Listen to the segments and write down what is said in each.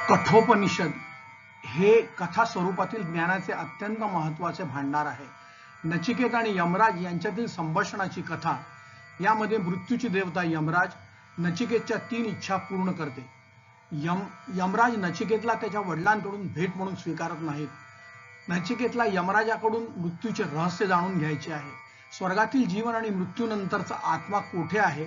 कठोपनिषद हे कथा स्वरूपातील ज्ञानाचे अत्यंत महत्त्वाचे भांडार आहे. नचिकेत आणि यमराज यांच्यातील संभाषणाची कथा. यामध्ये मृत्यूची देवता यमराज नचिकेतच्या 3 इच्छा पूर्ण करते. यमराज नचिकेतला त्याच्या वडिलांकडून भेट म्हणून स्वीकारत नाहीत. नचिकेतला यमराजाकडून मृत्यूचे रहस्य जाणून घ्यायचे आहे. स्वर्गातील जीवन आणि मृत्यूनंतरचा आत्मा कोठे आहे,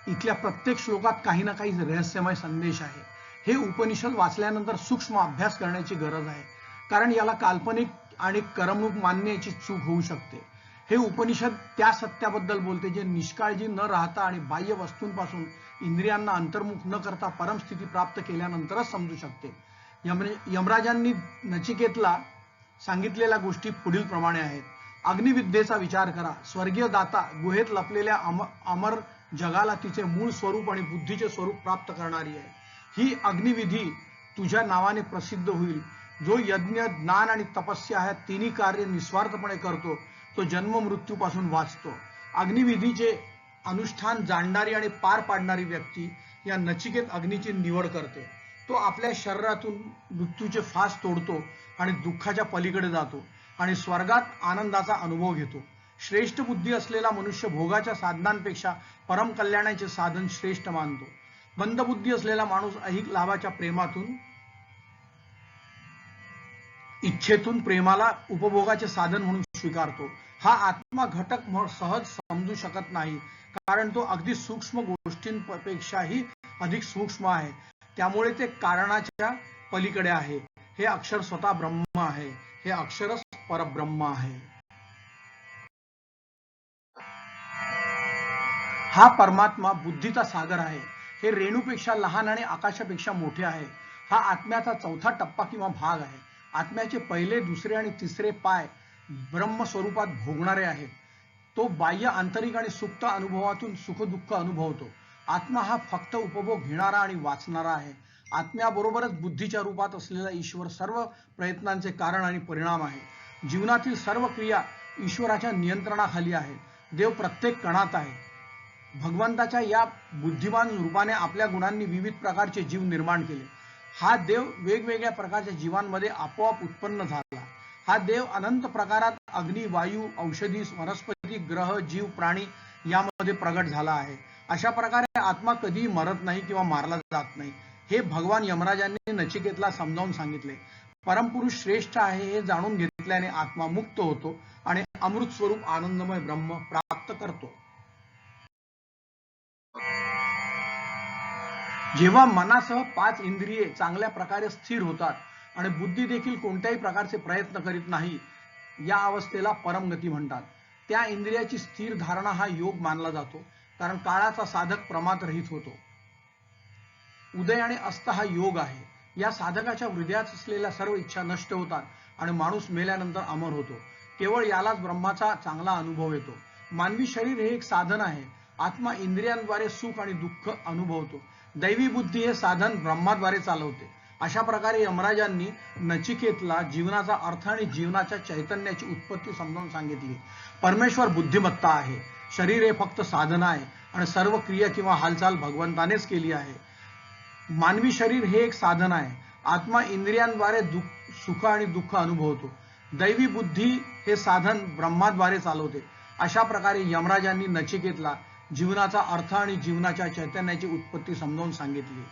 इथल्या प्रत्येक श्लोकात काही ना काही रहस्यमय संदेश आहे. हे उपनिषद वाचल्यानंतर सूक्ष्म अभ्यास करण्याची गरज आहे, कारण याला काल्पनिक आणि करमणूक मानण्याची चूक होऊ शकते. हे उपनिषद त्या सत्याबद्दल बोलते जे निष्काळजी न राहता आणि बाह्य वस्तूंपासून इंद्रियांना अंतर्मुख न करता परमस्थिती प्राप्त केल्यानंतरच समजू शकते. यमराजांनी नचिकेतला सांगितलेल्या गोष्टी पुढील प्रमाणे आहेत. अग्निविद्येचा विचार करा. स्वर्गीय दाता, गुहेत लपलेल्या अमर जगाला तिचे मूळ स्वरूप आणि बुद्धीचे स्वरूप प्राप्त करणारी आहे. ही अग्निविधी तुझ्या नावाने प्रसिद्ध होईल. जो यज्ञ, ज्ञान आणि तपस्या ह्या तिन्ही कार्य निस्वार्थपणे करतो तो जन्म मृत्यूपासून वाचतो. अग्निविधीचे अनुष्ठान जाणणारी आणि पार पाडणारी व्यक्ती या नचिकेत अग्नीची निवड करते. तो आपल्या शरीरातून मृत्यूचे फास तोडतो आणि दुःखाच्या पलीकडे जातो आणि स्वर्गात आनंदाचा अनुभव घेतो. श्रेष्ठ बुद्धी असलेला मनुष्य भोगाच्या साधनांपेक्षा परम कल्याणाचे साधन श्रेष्ठ मानतो. मंद बुद्धी असलेला माणूस ऐहिक लाभाच्या प्रेमातून इच्छेतून प्रेमाला उपभोगाचे साधन म्हणून स्वीकारतो. हा आत्मा घटक सहज समजू शकत नाही, कारण तो अगदी सूक्ष्म गोष्टींपेक्षाही अधिक सूक्ष्म आहे. त्यामुळे ते कारणाच्या पलीकडे आहे. हे अक्षर स्वतः ब्रह्म आहे. हे अक्षरच परब्रह्म आहे. हा परमात्मा बुद्धीचा सागर आहे. हे रेणूपेक्षा लहान आणि आकाशापेक्षा मोठे आहे. हा आत्म्याचा चौथा टप्पा किंवा भाग आहे. आत्म्याचे पहिले, दुसरे आणि तिसरे पाय ब्रह्मस्वरूपात भोगणारे आहेत. तो बाह्य, आंतरिक आणि सुप्त अनुभवातून सुखदुःख अनुभवतो. आत्मा हा फक्त उपभोग घेणारा आणि वाचणारा आहे. आत्म्याबरोबरच बुद्धीच्या रूपात असलेला ईश्वर सर्व प्रयत्नांचे कारण आणि परिणाम आहे. जीवनातील सर्व क्रिया ईश्वराच्या नियंत्रणाखाली आहेत. देव प्रत्येक कणात आहे. भगवंताच्या या बुद्धिमान रूपाने आपल्या गुणांनी विविध प्रकारचे जीव निर्माण केले. हा देव वेगवेगळ्या प्रकारच्या जीवांमध्ये आपोआप उत्पन्न झाला. हा देव अनंत प्रकारात अग्नी, वायू, औषधी, वनस्पती, ग्रह, जीव, प्राणी यामध्ये प्रगट झाला आहे. अशा प्रकारे आत्मा कधीही मरत नाही किंवा मारला जात नाही. हे भगवान यमराजांनी नचिकेतला समजावून सांगितले. परमपुरुष श्रेष्ठ आहे हे जाणून घेतल्याने आत्मा मुक्त होतो आणि अमृत स्वरूप आनंदमय ब्रह्म प्राप्त करतो. जेव्हा मनासह 5 इंद्रिये चांगल्या प्रकारे स्थिर होतात आणि बुद्धी देखील कोणत्याही प्रकारचे प्रयत्न करीत नाही, या अवस्थेला परमगती म्हणतात. त्या इंद्रियाची स्थिर धारणा हा योग मानला जातो, कारण काळाचा साधक प्रमादरहित होतो. उदय आणि अस्त हा योग आहे. या साधकाच्या हृदयात असलेल्या सर्व इच्छा नष्ट होतात आणि माणूस मेल्यानंतर अमर होतो. केवळ यालाच ब्रह्माचा चांगला अनुभव येतो. मानवी शरीर हे एक साधन आहे. आत्मा इंद्रियांद्वारे सुख आणि दुःख अनुभवतो. दैवी बुद्धी हे साधन ब्रह्माद्वारे चालवते. अशा प्रकारे यमराजांनी नचिकेतला जीवनाचा अर्थ आणि जीवनाच्या चैतन्याची उत्पत्ती समजावून सांगितली. परमेश्वर बुद्धिमत्ता आहे. शरीर हे फक्त साधन आहे आणि सर्व क्रिया किंवा हालचाल भगवंतानेच केली आहे. मानवी शरीर हे एक साधन आहे. आत्मा इंद्रियांद्वारे सुख आणि दुःख अनुभवतो. दैवी बुद्धी हे साधन ब्रह्माद्वारे चालवते. अशा प्रकारे यमराजांनी नचिकेतला जीवनाचा अर्थ आणि जीवनाच्या चैतन्याची उत्पत्ती समजावून सांगितली.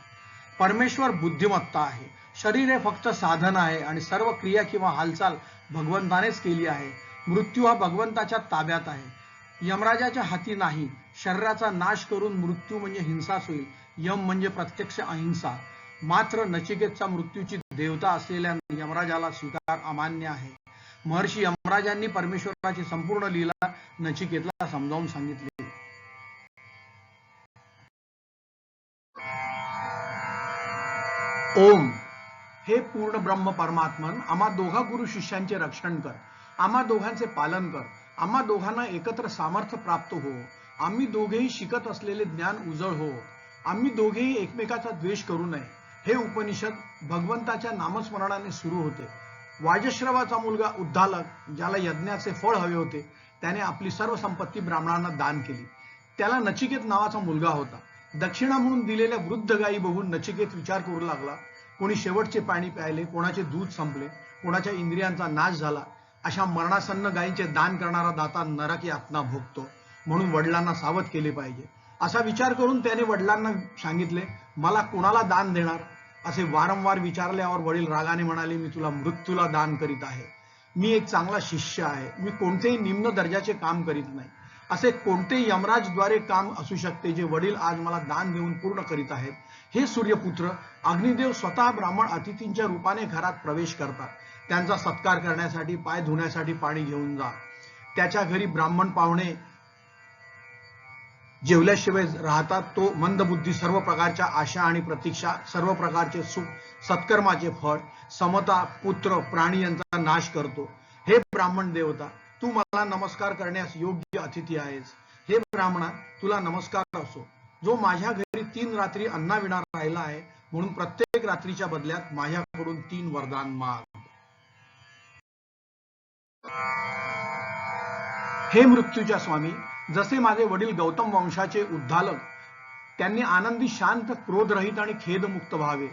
परमेश्वर बुद्धिमत्ता आहे. शरीर हे फक्त साधन आहे आणि सर्व क्रिया किंवा हालचाल भगवंतानेच केली आहे. मृत्यू हा भगवंताच्या ताब्यात आहे, यमराजाच्या हाती नाही. शरीराचा नाश करून मृत्यू म्हणजे हिंसाच होईल. यम म्हणजे प्रत्यक्ष अहिंसा. मात्र नचिकेतच्या मृत्यूची देवता असलेल्या यमराजाला स्वीकार अमान्य आहे. महर्षी यमराजांनी परमेश्वराची संपूर्ण लीला नचिकेतला समजावून सांगितली. ओम हे पूर्ण ब्रह्म परमात्मन, आम्हा दोघा गुरु शिष्यांचे रक्षण कर, आम्हा दोघांचे पालन कर, आम्हा दोघांना एकत्र सामर्थ्य प्राप्त हो, आम्ही दोघेही शिकत असलेले ज्ञान उजळ हो, आम्ही दोघेही एकमेकाचा द्वेष करू नये. हे उपनिषद भगवंताच्या नामस्मरणाने सुरू होते. वाजश्रवाचा मुलगा उद्दालक, ज्याला यज्ञाचे फळ हवे होते, त्याने आपली सर्व संपत्ती ब्राह्मणांना दान केली. त्याला नचिकेत नावाचा मुलगा होता. दक्षिणा म्हणून दिलेल्या वृद्ध गायी बघून नचिकेत विचार करू लागला. कोणी शेवटचे पाणी प्यायले, कोणाचे दूध संपले, कोणाच्या इंद्रियांचा नाश झाला. अशा मरणासन्न गायींचे दान करणारा दाता नरक यातना भोगतो, म्हणून वडिलांना सावध केले पाहिजे. असा विचार करून त्याने वडिलांना सांगितले, मला कोणाला दान देणार? असे वारंवार विचारल्यावर वडील रागाने म्हणाले, मी तुला मृत्यूला दान करीत आहे. मी एक चांगला शिष्य आहे, मी कोणतेही निम्न दर्जाचे काम करीत नाही. असे कोणते यमराजद्वारे काम असू शकते जे वडील आज मला दान देऊन पूर्ण करीत आहेत? हे सूर्यपुत्र, अग्निदेव स्वतः ब्राह्मण अतिथींच्या रूपाने घरात प्रवेश करतात. त्यांचा सत्कार करण्यासाठी, पाय धुण्यासाठी पाणी घेऊन जा. त्याच्या घरी ब्राह्मण पाहुणे जेवल्याशिवाय राहतात. तो मंदबुद्धी सर्व प्रकारच्या आशा आणि प्रतीक्षा, सर्व प्रकारचे सुख, सत्कर्माचे फळ, समता, पुत्र, प्राणी यांचा नाश करतो. हे ब्राह्मण देवता, तू मला नमस्कार करण्यास योग्य अतिथी आहेस. हे ब्राह्मणा, तुला नमस्कार असो, जो माझ्या घरी 3 रात्री अन्नाविना राहिला आहे, म्हणून प्रत्येक रात्रीच्या बदल्यात माझ्याकडून 3 वरदान माग. हे मृत्यूच्या स्वामी, जसे माझे वडील गौतम वंशाचे उद्दालक, त्यांनी आनंदी, शांत, क्रोधरहित आणि खेदमुक्त व्हावे.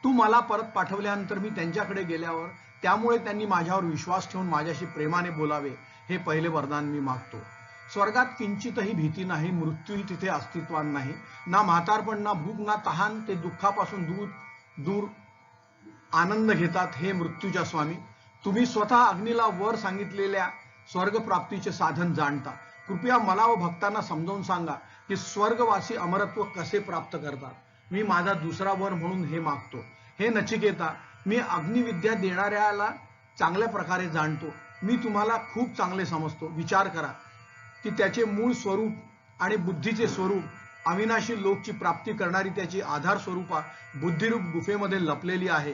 तू मला परत पाठवल्यानंतर मी त्यांच्याकडे गेल्यावर त्यामुळे त्यांनी माझ्यावर विश्वास ठेवून माझ्याशी प्रेमाने बोलावे, हे पहिले वरदान मी मागतो. स्वर्गात किंचितही भीती नाही, मृत्यूही तिथे अस्तित्वात नाही. ना म्हातारपण, ना भूक, ना तहान. ते दुःखापासून दूर आनंद घेतात. हे मृत्यूच्या स्वामी, तुम्ही स्वतः अग्नीला वर सांगितलेल्या स्वर्गप्राप्तीचे साधन जाणता. कृपया मला व भक्तांना समजावून सांगा की स्वर्गवासी अमरत्व कसे प्राप्त करतात. मी माझा दुसरा वर म्हणून हे मागतो. हे नचिकेता, मी अग्निविद्या देणाऱ्याला चांगल्या प्रकारे जाणतो. मी तुम्हाला खूप चांगले समजतो. विचार करा की त्याचे मूळ स्वरूप आणि बुद्धीचे स्वरूप, अविनाशी लोकची प्राप्ती करणारी त्याची आधार स्वरूपा बुद्धिरूप गुफेमध्ये लपलेली आहे.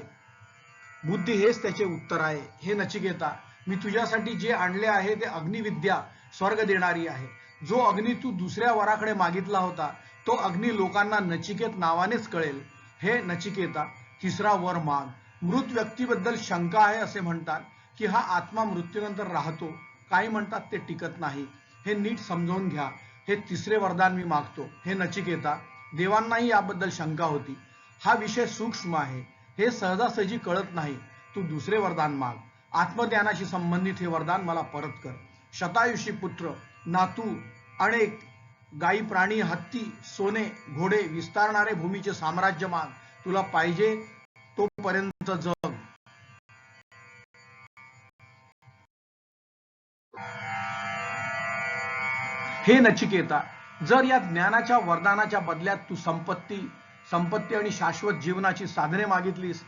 बुद्धी हेच त्याचे उत्तर आहे. हे नचिकेता, मी तुझ्यासाठी जे आणले आहे ते अग्निविद्या स्वर्ग देणारी आहे. जो अग्नी तू दुसऱ्या वराकडे मागितला होता, तो अग्नी लोकांना नचिकेत नावानेच कळेल. हे नचिकेता, तिसरा वर माग. मृत व्यक्तीबद्दल शंका आहे असे म्हणतात की हा आत्मा मृत्यूनंतर राहतो, काही म्हणतात ते टिकत नाही. हे नीट समजावून घ्या. हे तिसरे वरदान मी मागतो. हे नचिकेता, देवांनाही याबद्दल शंका होती. हा विषय सूक्ष्म आहे, हे सहजासहजी कळत नाही. तू दुसरे वरदान माग. आत्मज्ञानाशी संबंधित हे वरदान मला परत कर. शतायुषी पुत्र, नातू, अनेक गायी, प्राणी, हत्ती, सोने, घोडे, विस्तारणारे भूमीचे साम्राज्य माग. तुला पाहिजे तोपर्यंत जग. हे नचिकेता, जर या ज्ञानाच्या वरदानाच्या बदल्यात तू संपत्ती आणि शाश्वत जीवनाची साधने मागितलीस,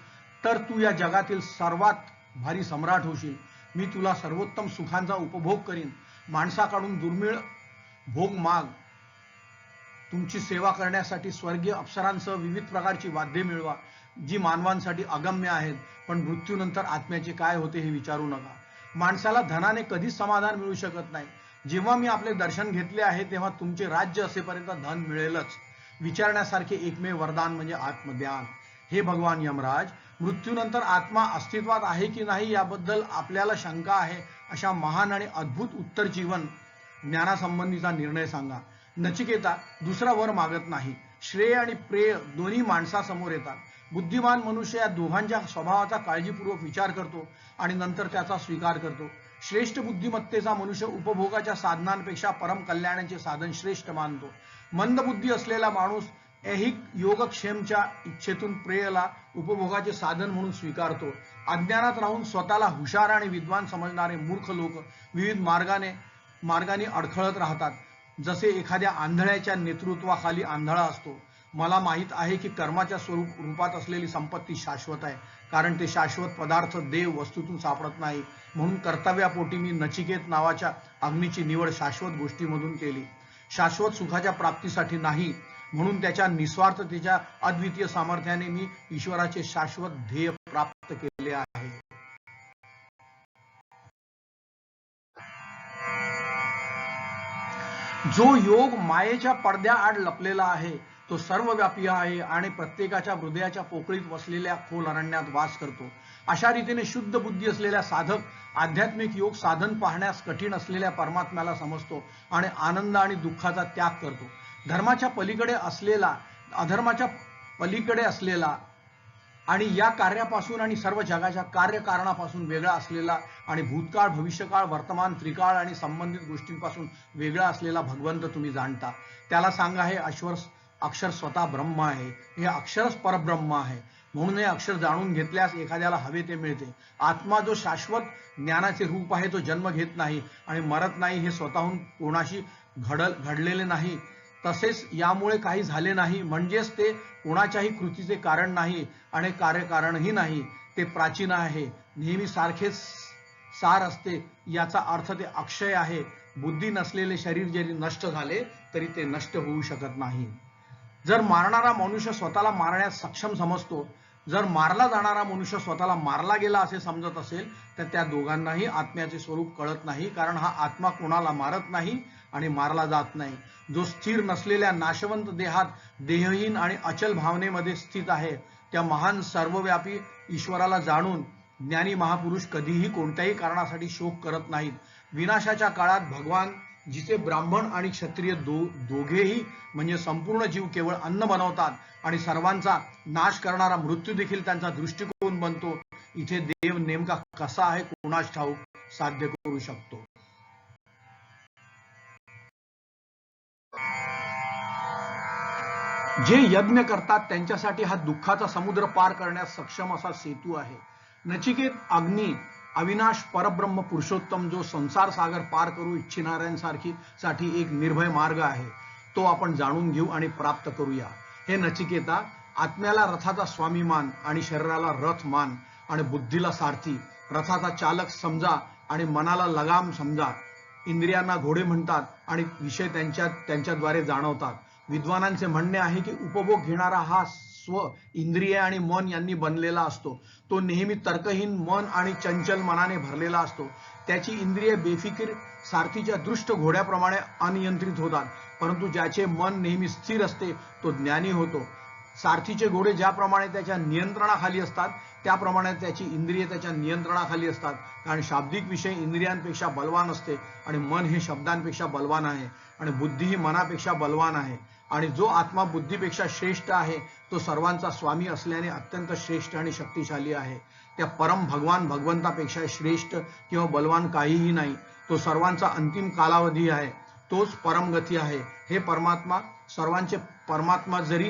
तर तू या जगातील सर्वात भारी सम्राट होशील. मी तुला सर्वोत्तम सुखांचा उपभोग करीन. माणसाकडून दुर्मिळ भोग माग. तुमची सेवा करण्यासाठी स्वर्गीय अप्सरांसह विविध प्रकारची वाद्ये मिळवा, जी मानवांसाठी अगम्य आहेत. पण मृत्यूनंतर आत्म्याचे काय होते हे विचारू नका. माणसाला धनाने कधीच समाधान मिळू शकत नाही. जेव्हा मी आपले दर्शन घेतले आहे तेव्हा तुमचे राज्य असेपर्यंत धन मिळेलच. विचारण्यासारखे एकमेव वरदान म्हणजे आत्मज्ञान. हे भगवान यमराज, मृत्यूनंतर आत्मा अस्तित्वात आहे की नाही याबद्दल आपल्याला शंका आहे. अशा महान आणि अद्भुत उत्तर जीवन ज्ञानासंबंधीचा निर्णय सांगा. नचिकेता, दुसरा वर मागत नाही. श्रेय आणि प्रेय दोन्ही माणसासमोर येतात. बुद्धिमान मनुष्य या दोघांच्या स्वभावाचा काळजीपूर्वक विचार करतो आणि नंतर त्याचा स्वीकार करतो. श्रेष्ठ बुद्धिमत्तेचा मनुष्य उपभोगाच्या साधनांपेक्षा परम कल्याणाचे साधन श्रेष्ठ मानतो. मंदबुद्धी असलेला माणूस ऐहिक योगक्षेमच्या इच्छेतून प्रेयला उपभोगाचे साधन म्हणून स्वीकारतो. अज्ञानात राहून स्वतःला हुशार आणि विद्वान समजणारे मूर्ख लोक विविध मार्गाने अडखळत राहतात. जसे एखाद्या आंधळ्याच्या नेतृत्वाखाली आंधळा असतो. मला माहित आहे की कर्माच्या रूपात असलेली संपत्ती शाश्वत आहे, कारण ते शाश्वत पदार्थ देव वस्तूतून सापडत नाही. म्हणून कर्तव्यापोटी मी नचिकेत नावाच्या अग्नीची निवड शाश्वत गोष्टीमधून केली. शाश्वत सुखाच्या प्राप्तीसाठी नाही, म्हणून त्याच्या निस्वार्थतेच्या अद्वितीय सामर्थ्याने मी ईश्वराचे शाश्वत ध्येय प्राप्त केले आहे. जो योग मायेच्या पडद्याआड लपलेला आहे तो सर्वव्यापी आहे आणि प्रत्येकाच्या हृदयाच्या पोकळीत वसलेल्या खोल अरण्यात वास करतो. अशा रीतीने शुद्ध बुद्धी असलेला साधक आध्यात्मिक योग साधन पाहण्यास कठीण असलेल्या परमात्म्याला समजतो आणि आनंद आणि दुःखाचा त्याग करतो. धर्माच्या पलीकडे असलेला अधर्माच्या पलीकडे असलेला आणि या कार्यापासून आणि सर्व जगाच्या कार्यकारणापासून वेगळा असलेला आणि भूतकाळ भविष्यकाळ वर्तमान त्रिकाळ आणि संबंधित गोष्टींपासून वेगळा असलेला भगवंत तुम्ही जाणता. त्याला सांगा हे अक्षर स्वतः ब्रह्म आहे. हे अक्षरच परब्रह्म आहे. म्हणून हे अक्षर जाणून घेतल्यास एखाद्याला हवे ते मिळते. आत्मा जो शाश्वत ज्ञानाचे रूप आहे तो जन्म घेत नाही आणि मरत नाही. हे स्वतःहून कोणाशी घडलेले नाही. तसेच यामुळे काही झाले नाही म्हणजेच ते कोणाच्याही कृतीचे कारण नाही आणि कार्यकारणही नाही. ते प्राचीन आहे. नेहमी सारखेच सार असते. याचा अर्थ ते अक्षय आहे. बुद्धी नसलेले शरीर जरी नष्ट झाले तरी ते नष्ट होऊ शकत नाही. जर मारणारा मनुष्य स्वतःला मारण्यास सक्षम समजतो, जर मारला जाणारा मनुष्य स्वतःला मारला गेला असे समजत असेल तर त्या दोघांनाही आत्म्याचे स्वरूप कळत नाही. कारण हा आत्मा कोणाला मारत नाही आणि मारला जात नाही. जो स्थिर नसलेल्या नाशवंत देहात देहहीन आणि अचल भावनेमध्ये स्थित आहे त्या महान सर्वव्यापी ईश्वराला जाणून ज्ञानी महापुरुष कधीही कोणत्याही कारणासाठी शोक करत नाहीत. विनाशाच्या काळात भगवान जिचे ब्राह्मण आणि क्षत्रिय दोघेही म्हणजे संपूर्ण जीव केवळ अन्न बनवतात आणि सर्वांचा नाश करणारा मृत्यू देखील त्यांचा दृष्टिकोन बनतो. इथे देव नेमका कसा आहे कोणास ठाऊक साध्य करू शकतो. जे यज्ञ करतात त्यांच्यासाठी हा दुःखाचा समुद्र पार करण्यास सक्षम असा सेतू आहे. नचिकेत अग्नी अविनाश परब्रह्म पुरुषोत्तम जो संसार सागर पार करू इच्छिणाऱ्यांसाठी एक निर्भय मार्ग आहे. तो आपण जाणून घेऊ आणि प्राप्त करूया. हे नचिकेता, आत्म्याला रथाचा स्वामी मान आणि शरीराला रथ मान आणि बुद्धीला सारथी, रथाचा चालक समजा आणि मनाला लगाम समजा. इंद्रियांना घोडे म्हणतात आणि विषय त्यांच्याद्वारे जाणवतात. विद्वानांचे म्हणणे आहे की उपभोग घेणारा हा स्व इंद्रिय आणि मन यांनी बनलेला असतो. तो नेहमी तर्कहीन मन आणि चंचल मनाने भरलेला असतो. त्याची इंद्रिय बेफिकीर सारथीच्या दृष्ट घोड्याप्रमाणे अनियंत्रित होतात. परंतु ज्याचे मन नेहमी स्थिर असते तो ज्ञानी होतो. सारथीचे घोडे ज्याप्रमाणे त्याच्या नियंत्रणाखाली असतात त्याप्रमाणे त्याची इंद्रिय त्याच्या नियंत्रणाखाली असतात. कारण शाब्दिक विषय इंद्रियांपेक्षा बलवान असते आणि मन हे शब्दांपेक्षा बलवान आहे आणि बुद्धी ही मनापेक्षा बलवान आहे. आणि जो आत्मा बुद्धीपेक्षा श्रेष्ठ आहे तो सर्वांचा स्वामी असल्याने अत्यंत श्रेष्ठ आणि शक्तिशाली आहे. त्या परम भगवंतापेक्षा श्रेष्ठ किंवा बलवान काहीही नाही. तो सर्वांचा अंतिम कालावधी आहे. तोच परमगती आहे. हे परमात्मा सर्वांचे परमात्मा जरी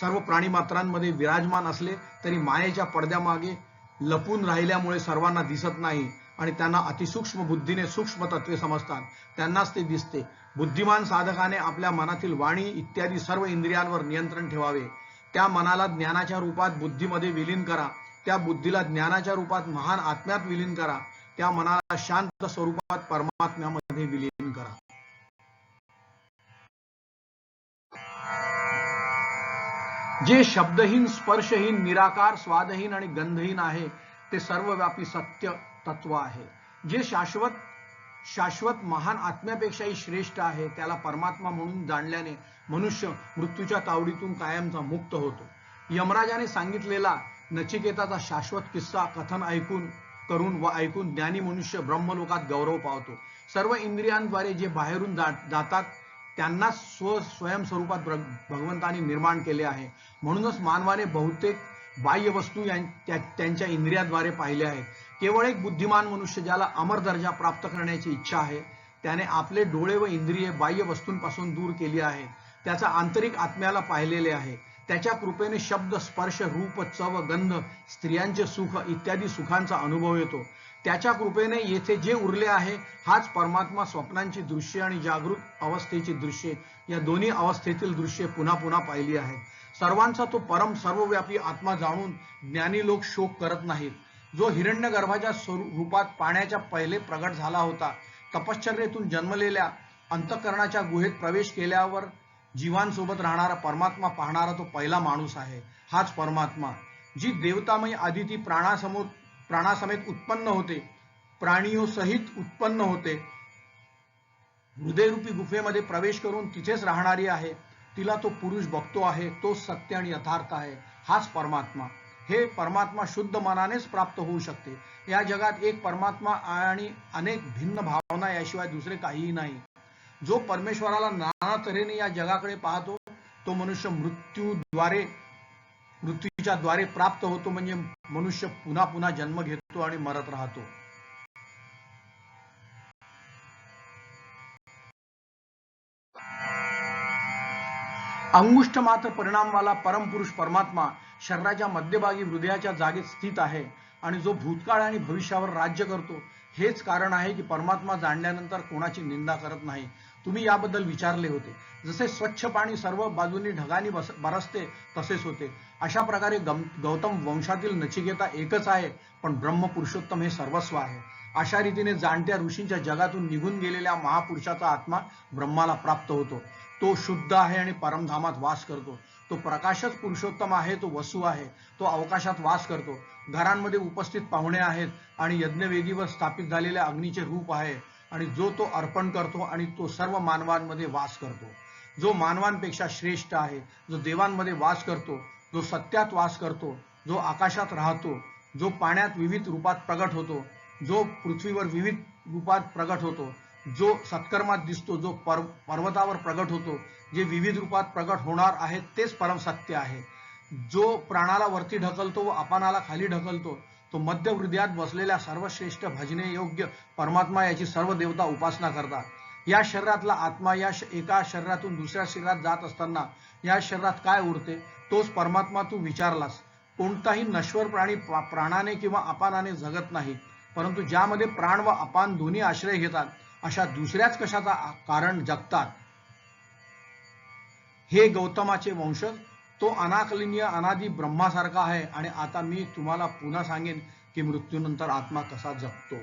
सर्व प्राणीमात्रांमध्ये विराजमान असले तरी मायेच्या पडद्यामागे लपून राहिल्यामुळे सर्वांना दिसत नाही आणि त्यांना अतिसूक्ष्म बुद्धीने सूक्ष्म तत्वे समजतात. त्यांनाच ते दिसते. बुद्धिमान साधकाने आपल्या मनातील वाणी इत्यादी सर्व इंद्रियांवर नियंत्रण ठेवावे. त्या मनाला ज्ञानाच्या रूपात बुद्धीमध्ये विलीन करा. त्या बुद्धीला ज्ञानाच्या रूपात महान आत्म्यात विलीन करा. त्या मनाला शांत स्वरूपात परमात्म्यामध्ये विलीन करा. जे शब्दहीन स्पर्शहीन निराकार स्वादहीन आणि गंधहीन आहे ते सर्वव्यापी सत्य तत्व आहे. जे शाश्वत महान आत्म्यापेक्षाही श्रेष्ठ आहे त्याला परमात्मा म्हणून जाणल्याने मनुष्य मृत्यूच्या तावडीतून कायमचा मुक्त होतो. यमराजाने सांगितलेला नचिकेताचा शाश्वत किस्सा कथन ऐकून ज्ञानी मनुष्य ब्रह्मलोकात गौरव पावतो. सर्व इंद्रियांद्वारे जे बाहेरून जातात त्यांना स्वयंस्वरूपात भगवंताने निर्माण केले आहे. म्हणूनच मानवाने बहुतेक बाह्य वस्तू त्यांच्या इंद्रियाद्वारे पाहिल्या आहेत. केवळ एक बुद्धिमान मनुष्य ज्याला अमर दर्जा प्राप्त करण्याची इच्छा आहे त्याने आपले डोळे व इंद्रिये बाह्य वस्तूंपासून दूर केली आहेत. त्याचा आंतरिक आत्म्याला पाहिलेले आहे. त्याच्या कृपेने शब्द स्पर्श रूप चव गंध स्त्रियांचे सुख इत्यादी सुखांचा अनुभव येतो. त्याच्या कृपेने येथे जे उरले आहे हाच परमात्मा स्वप्नांची दृश्ये आणि जागृत अवस्थेची दृश्ये या दोन्ही अवस्थेतील दृश्ये पुन्हा पुन्हा पाहिली आहेत. सर्वांचा तो परम सर्वव्यापी आत्मा जाणून ज्ञानी लोक शोक करत नाहीत. जो हिरण्यगर्भाच्या रूपात पाण्याच्या पहिले प्रगट झाला होता, तपश्चर्येतून जन्मलेल्या अंतःकरणाच्या गुहेत प्रवेश केल्यावर जीवांसोबत राहणारा परमात्मा पाहणारा तो पहिला माणूस आहे. हाच परमात्मा जी देवतामयी आदिती प्राणासमेत उत्पन्न होते, प्राणियों सहित उत्पन्न होते, हृदयरूपी गुफेमध्ये प्रवेश करून तिथेच राहणारी आहे, तिला तो पुरुष बघतो आहे, तो सत्य आणि यथार्थ आहे, हाच परमात्मा. हे परमात्मा शुद्ध मनानेच प्राप्त होऊ शकते. या जगात एक परमात्मा आणि अनेक भिन्न भावना याशिवाय दुसरे काहीही नाही. जो परमेश्वराला नाना तऱ्हेने या जगाकडे पाहतो तो मनुष्य मृत्यूच्या द्वारे प्राप्त होतो, म्हणजे मनुष्य पुन्हा पुन्हा जन्म घेतो आणि मरत राहतो. अंगुष्ठ मात्र परिणामवाला परमपुरुष परमात्मा शरीराच्या मध्यभागी हृदयाच्या जागेत स्थित आहे आणि जो भूतकाळ आणि भविष्यावर राज्य करतो. हेच कारण आहे की परमात्मा जाणल्यानंतर कोणाची निंदा करत नाही. तुम्ही याबद्दल विचारले होते. जसे स्वच्छ पाणी सर्व बाजूंनी ढगांनी बरसते तसेच होते. अशा प्रकारे गौतम वंशातील नचिकेता एकच आहे, पण ब्रह्म पुरुषोत्तम हे सर्वस्व आहे. अशा रीतीने जाणत्या ऋषींच्या जगातून निघून गेलेल्या महापुरुषाचा आत्मा ब्रह्माला प्राप्त होतो. तो शुद्ध आहे आणि परमधामात वास करतो. तो प्रकाशच पुरुषोत्तम आहे. तो वसु आहे. तो अवकाशात वास करतो. घरांमध्ये उपस्थित पाहुणे आहेत आणि यज्ञवेदीवर स्थापित झालेल्या अग्नीचे रूप आहे आणि जो तो अर्पण करतो आणि तो सर्व मानवांमध्ये वास करतो. जो मानवांपेक्षा श्रेष्ठ आहे, जो देवांमध्ये वास करतो, जो सत्यात वास करतो, जो आकाशात राहतो, जो पाण्यात विविध रूपात प्रगट होतो, जो पृथ्वीवर विविध रूपात प्रगट होतो, जो सत्कर्मात दिसतो, जो पर्वतावर प्रगट होतो, जे विविध रूपात प्रगट होणार आहेत तेच परम सत्य आहे. जो प्राणाला वरती ढकलतो व अपानाला खाली ढकलतो, तो मध्य हृदयात बसलेल्या सर्वश्रेष्ठ भजने योग्य परमात्मा याची सर्व देवता उपासना करतात. या शरीरातला आत्मा या एका शरीरातून दुसऱ्या शरीरात जात असताना या शरीरात काय उरते तोच परमात्मा तू विचारलास. कोणताही नश्वर प्राणी प्राणाने किंवा अपानाने जगत नाही, परंतु ज्यामध्ये प्राण व अपान दोन्ही आश्रय घेतात अशा दुसऱ्याच कशाचा कारण जगतात. हे गौतमाचे वंशज, तो अनाकलनीय अनादी ब्रह्मासारखा आहे. आणि आता मी तुम्हाला पुन्हा सांगेन की मृत्यूनंतर आत्मा कसा जगतो.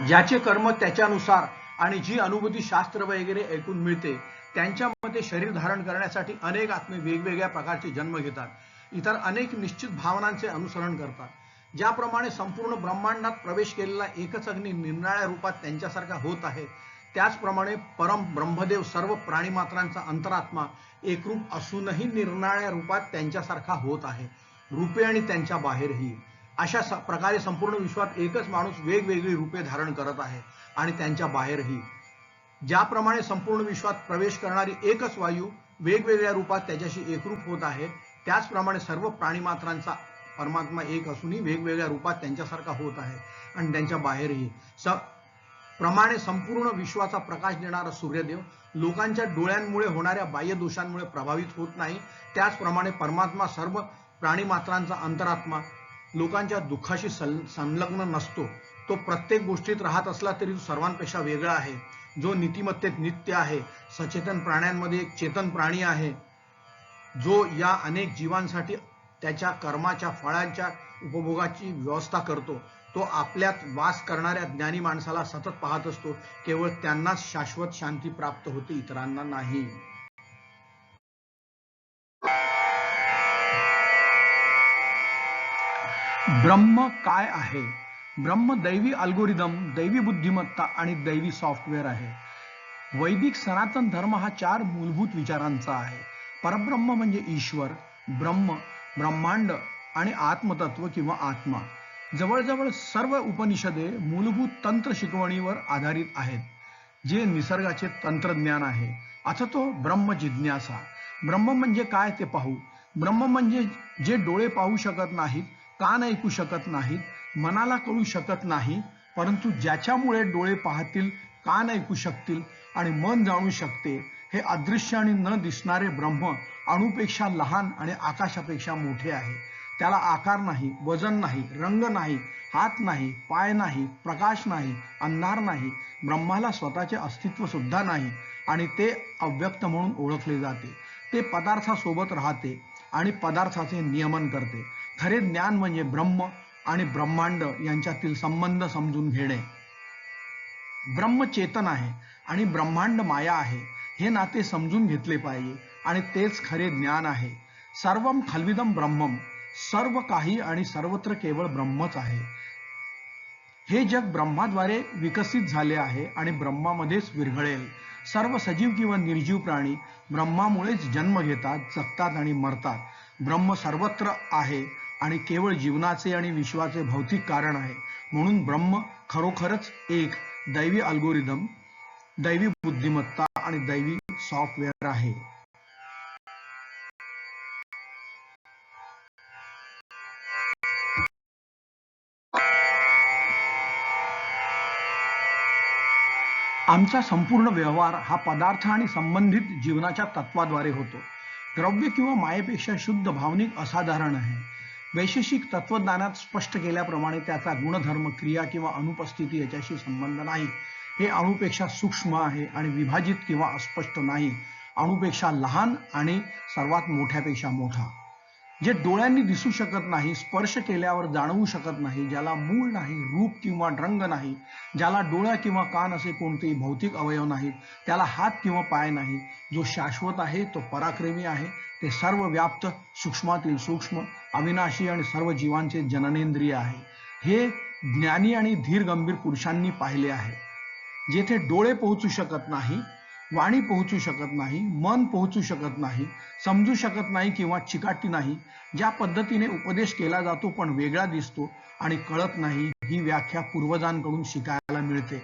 ज्याचे कर्म त्याच्यानुसार आणि जी अनुभूती शास्त्र वगैरे ऐकून मिळते त्यांच्या मते शरीर धारण करण्यासाठी अनेक आत्मे वेगवेगळ्या प्रकारचे जन्म घेतात. इतर अनेक निश्चित भावनांचे अनुसरण करतात. ज्याप्रमाणे संपूर्ण ब्रह्मांडात प्रवेश केलेला एकच अग्नी निरनिराळ्या रूपात त्यांच्यासारखा होत आहे, त्याचप्रमाणे परम ब्रह्मदेव सर्व प्राणीमात्रांचा अंतरात्मा एकरूप असूनही निरनिराळ्या रूपात त्यांच्यासारखा होत आहे, रूपे आणि त्यांच्या बाहेरही. अशा प्रकारे संपूर्ण विश्वात एकच माणूस वेगवेगळी रूपे धारण करत आहे आणि त्यांच्या बाहेरही. ज्याप्रमाणे संपूर्ण विश्वात प्रवेश करणारी एकच वायू वेगवेगळ्या रूपात त्याच्याशी एकरूप होत आहे, त्याचप्रमाणे सर्व प्राणीमात्रांचा परमात्मा एक असूनही वेगवेगळ्या रूपात त्यांच्यासारखा होत आहे आणि त्यांच्या बाहेरही. प्रमाणे संपूर्ण विश्वाचा प्रकाश देणारा सूर्यदेव लोकांच्या डोळ्यांमुळे होणाऱ्या बाह्य दोषांमुळे प्रभावित होत नाही, त्याचप्रमाणे परमात्मा सर्व प्राणीमात्रांचा अंतरात्मा लोकांच्या दुःखाशी संलग्न नसतो. तो प्रत्येक गोष्टीत राहत असला तरी तो सर्वांपेक्षा वेगळा आहे. जो नीतिमत्तेत नित्य आहे, सचेतन प्राण्यांमध्ये एक चेतन प्राणी आहे, जो या अनेक जीवांसाठी त्याच्या कर्माच्या फळांच्या उपभोगाची व्यवस्था करतो. तो आपल्यात वास करणाऱ्या ज्ञानी माणसाला सतत पाहत असतो. केवळ त्यांनाच शाश्वत शांती प्राप्त होते, इतरांना नाही. ब्रह्म काय आहे? ब्रह्म दैवी अल्गोरिदम, दैवी बुद्धिमत्ता आणि दैवी सॉफ्टवेअर आहे. वैदिक सनातन धर्म हा 4 मूलभूत विचारांचा आहे. परब्रह्म म्हणजे ईश्वर, ब्रह्म, ब्रह्मांड आणि आत्मतत्व किंवा आत्मा. जवळजवळ सर्व उपनिषदे मूलभूत तंत्र शिकवणीवर आधारित आहेत, जे निसर्गाचे तंत्रज्ञान आहे. आता तो ब्रह्म जिज्ञासा. ब्रह्म म्हणजे काय ते पाहू. ब्रह्म म्हणजे जे डोळे पाहू शकत नाहीत, कान ऐकू शकत नाहीत, मनाला कळू शकत नाही, परंतु ज्याच्यामुळे डोळे पाहतील, कान ऐकू शकतील आणि मन जाणू शकते, हे अदृश्य आणि न दिसणारे ब्रह्म अणुपेक्षा लहान आणि आकाशापेक्षा मोठे आहे. त्याला आकार नाही, वजन नाही, रंग नाही, हात नाही, पाय नाही, प्रकाश नाही, अंधार नाही. ब्रह्माला स्वतःचे अस्तित्व सुद्धा नाही आणि ते अव्यक्त म्हणून ओळखले जाते. ते पदार्थासोबत राहते आणि पदार्थाचे नियमन करते. खरे ज्ञान म्हणजे ब्रह्म आणि ब्रह्मांड यांच्यातील संबंध समजून घेणे. ब्रह्म चेतन आहे आणि ब्रह्मांड माया आहे. हे नाते समजून घेतले पाहिजे आणि तेच खरे ज्ञान आहे. सर्वम खल्विदम ब्रह्मम, सर्व काही आणि सर्वत्र केवळ ब्रह्मच आहे. हे जग ब्रह्माद्वारे विकसित झाले आहे आणि ब्रह्मामध्येच विरघळेल. सर्व सजीव किंवा निर्जीव प्राणी ब्रह्मामुळेच जन्म घेतात, जगतात आणि मरतात. ब्रह्म सर्वत्र आहे आणि केवळ जीवनाचे आणि विश्वाचे भौतिक कारण आहे. म्हणून ब्रह्म खरोखरच एक दैवी अल्गोरिदम, दैवी बुद्धिमत्ता आणि दैवी सॉफ्टवेअर आहे. आमचा संपूर्ण व्यवहार हा पदार्थ आणि संबंधित जीवनाच्या तत्वाद्वारे होतो. द्रव्य किंवा मायेपेक्षा शुद्ध, भावनिक, असाधारण आहे. वैशेषिक तत्वज्ञानात स्पष्ट केल्याप्रमाणे त्याचा गुणधर्म, क्रिया किंवा अनुपस्थिती याच्याशी संबंध नाही. हे अणुपेक्षा सूक्ष्म आहे आणि विभाजित किंवा अस्पष्ट नाही. अणुपेक्षा लहान आणि सर्वात मोठ्यापेक्षा मोठा. जे डोळ्यांनी दिसू शकत नाही, स्पर्श केल्यावर जाणवू शकत नाही, ज्याला मूळ नाही, रूप किंवा रंग नाही, ज्याला डोळा किंवा कान असे कोणतेही भौतिक अवयव नाहीत, त्याला हात किंवा पाय नाही, जो शाश्वत आहे, तो पराक्रमी आहे, ते सर्व व्याप्त, सूक्ष्मातील सूक्ष्म, अविनाशी आणि सर्व जीवांचे जननेंद्रिय आहे. हे ज्ञानी आणि धीर गंभीर पुरुषांनी पाहिले आहे. जेथे डोळे पोहोचू शकत नाही, वाणी पोहोचू शकत नाही, मन पोहोचू शकत नाही, समजू शकत नाही किंवा चिकाटी नाही, ज्या पद्धतीने उपदेश केला जातो पण वेगळा दिसतो आणि कळत नाही, ही व्याख्या पूर्वजांकडून शिकायला मिळते.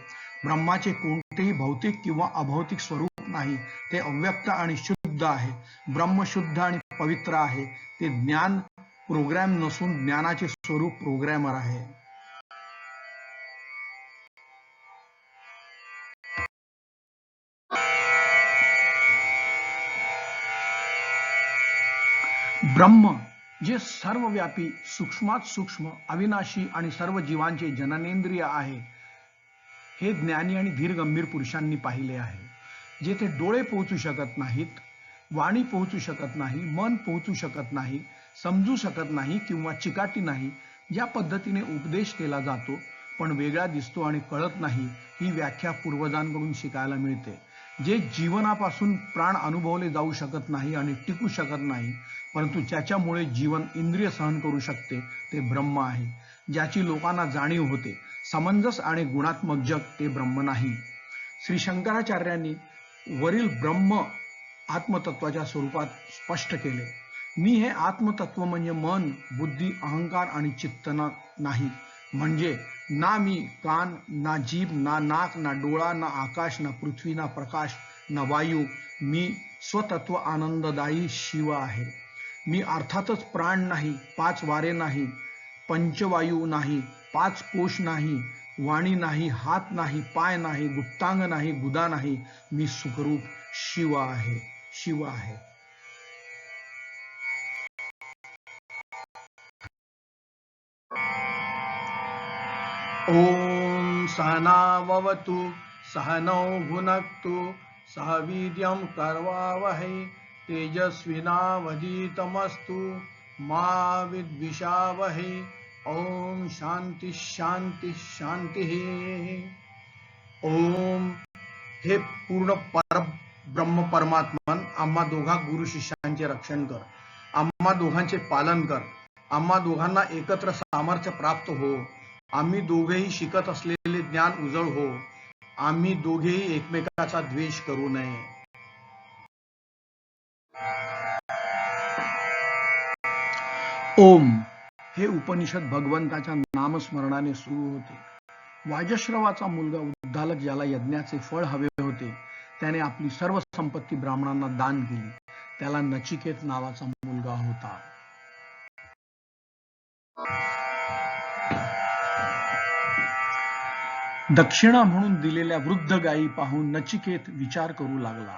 ब्रह्माचे कोणतेही भौतिक किंवा अभौतिक स्वरूप नाही, ते अव्यक्त आणि शुद्ध आहे. ब्रह्म शुद्ध आणि पवित्र आहे. ते ज्ञान प्रोग्रॅम नसून ज्ञानाचे स्वरूप प्रोग्रॅमर आहे. ब्रह्म जे सर्वव्यापी, सूक्ष्मात सूक्ष्म, अविनाशी आणि सर्व जीवांचे जननेंद्रिय आहे, हे ज्ञानी आणि धीर गंभीर पुरुषांनी पाहिले आहे. जेथे डोळे पोहोचू शकत नाहीत, वाणी पोहोचू शकत नाही, मन पोहोचू शकत नाही, समजू शकत नाही किंवा चिकाटी नाही, ज्या पद्धतीने उपदेश केला जातो पण वेगळा दिसतो आणि कळत नाही, ही व्याख्या पूर्वजांकडून शिकायला मिळते. जे जीवनापासून प्राण अनुभवले जाऊ शकत नाही आणि टिकू शकत नाही, परंतु ज्याच्यामुळे जीवन इंद्रिय सहन करू शकते, ते ब्रह्म आहे. ज्याची लोकांना जाणीव होते, समंजस आणि गुणात्मक जग ते ब्रह्म नाही. श्री शंकराचार्यांनी वरील ब्रह्म आत्मतत्वाच्या स्वरूपात स्पष्ट केले. मी हे आत्मतत्व म्हणजे मन, बुद्धी, अहंकार आणि चित्त नाही. म्हणजे ना मी कान, ना जीभ, ना नाक, ना डोळा, ना आकाश, ना पृथ्वी, ना प्रकाश, ना वायू. मी स्वतत्व आनंददायी शिव आहे. मी अर्थातच प्राण नाही, पाच वारे नाही, पंचवायू नाही, पाच कोश नाही, वाणी नाही, हात नाही, पाय नाही, गुप्तांग नाही, गुदा नाही. मी सुखरूप शिव आहे. शिव आहे. ओम सहनाववतु सहनौ भुनक्तु सह वीर्यं करवावहै तेजस्विनावधीतमस्तु मा विद्विषावहै. ओम शांती शांती शांती. ओम. हे पूर्ण ब्रह्म परमात्मन, आम्हा दोघा गुरु शिष्यांचे रक्षण कर, आम्हा दोघांचे पालन कर, आम्हा दोघांना एकत्र सामर्थ्य प्राप्त हो, आम्ही दोघेही शिकत असलेले ज्ञान उजळ हो, आम्ही दोघेही एकमेकाचा द्वेष करू नये. ओम. हे उपनिषद भगवंताच्या नामस्मरणाने सुरू होते. वाजश्रवाचा मुलगा उद्दालक, ज्याला यज्ञाचे फळ हवे होते, त्याने आपली सर्व संपत्ती ब्राह्मणांना दान केली. त्याला नचिकेत नावाचा मुलगा होता. दक्षिणा म्हणून दिलेल्या वृद्ध गायी पाहून नचिकेत विचार करू लागला.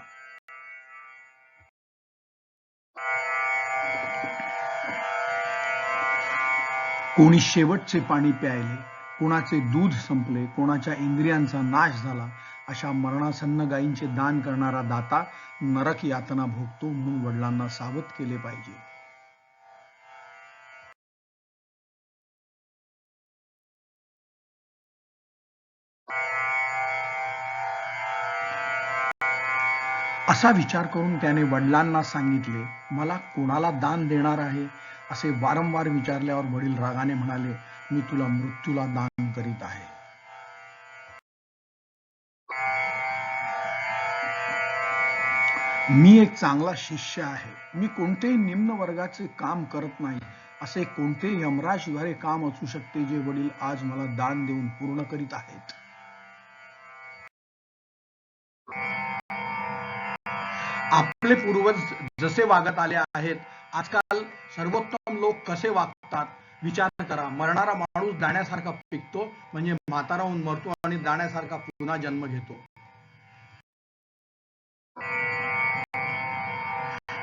कोणी शेवटचे पाणी प्यायले, कोणाचे दूध संपले, कोणाच्या इंद्रियांचा नाश झाला, अशा मरणासन्न गायींचे दान करणारा दाता नरक यातना भोगतो, म्हणून वडिलांना सावध केले पाहिजे. असा विचार करून त्याने वडिलांना सांगितले, मला कोणाला दान देणार आहे असे वारंवार विचारल्यावर वडील रागाने म्हणाले, मी तुला मृत्यूला दान करीत आहे. मी एक चांगला शिष्य आहे. मी कोणतेही निम्न वर्गाचे काम करत नाही. असे कोणतेही यमराजद्वारे काम असू शकते जे वडील आज मला दान देऊन पूर्ण करीत आहेत. आपले पूर्वज जसे वागत आले आहेत, आजकाल सर्वोत्तम लोक कसे वागतात विचार करा. मरणारा माणूस दाण्यासारखा पिकतो, म्हणजे म्हातारा होऊन मरतो आणि दाण्यासारखा पुन्हा जन्म घेतो.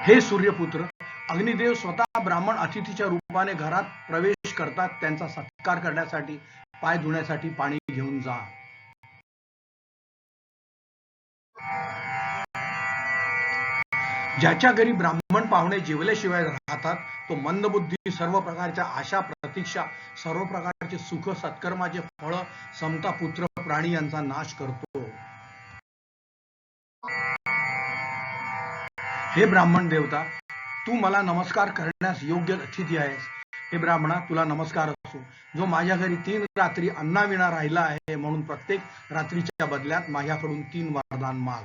हे सूर्यपुत्र, अग्निदेव स्वतः ब्राह्मण अतिथीच्या रूपाने घरात प्रवेश करतात. त्यांचा सत्कार करण्यासाठी, पाय धुण्यासाठी पाणी घेऊन जा. ज्याच्या घरी ब्राह्मण पाहुणे जेवल्याशिवाय राहतात, तो मंदबुद्धी, सर्व प्रकारच्या आशा, प्रतीक्षा, सर्व प्रकारचे सुख, सत्कर्माचे फळ, समता, पुत्र, प्राणी यांचा नाश करतो. हे ब्राह्मण देवता, तू मला नमस्कार करण्यास योग्य अतिथी आहेस. हे ब्राह्मणा, तुला नमस्कार असो, जो माझ्या घरी 3 रात्री अन्नाविना राहिला आहे, म्हणून प्रत्येक रात्रीच्या बदल्यात माझ्याकडून 3 वरदान माग.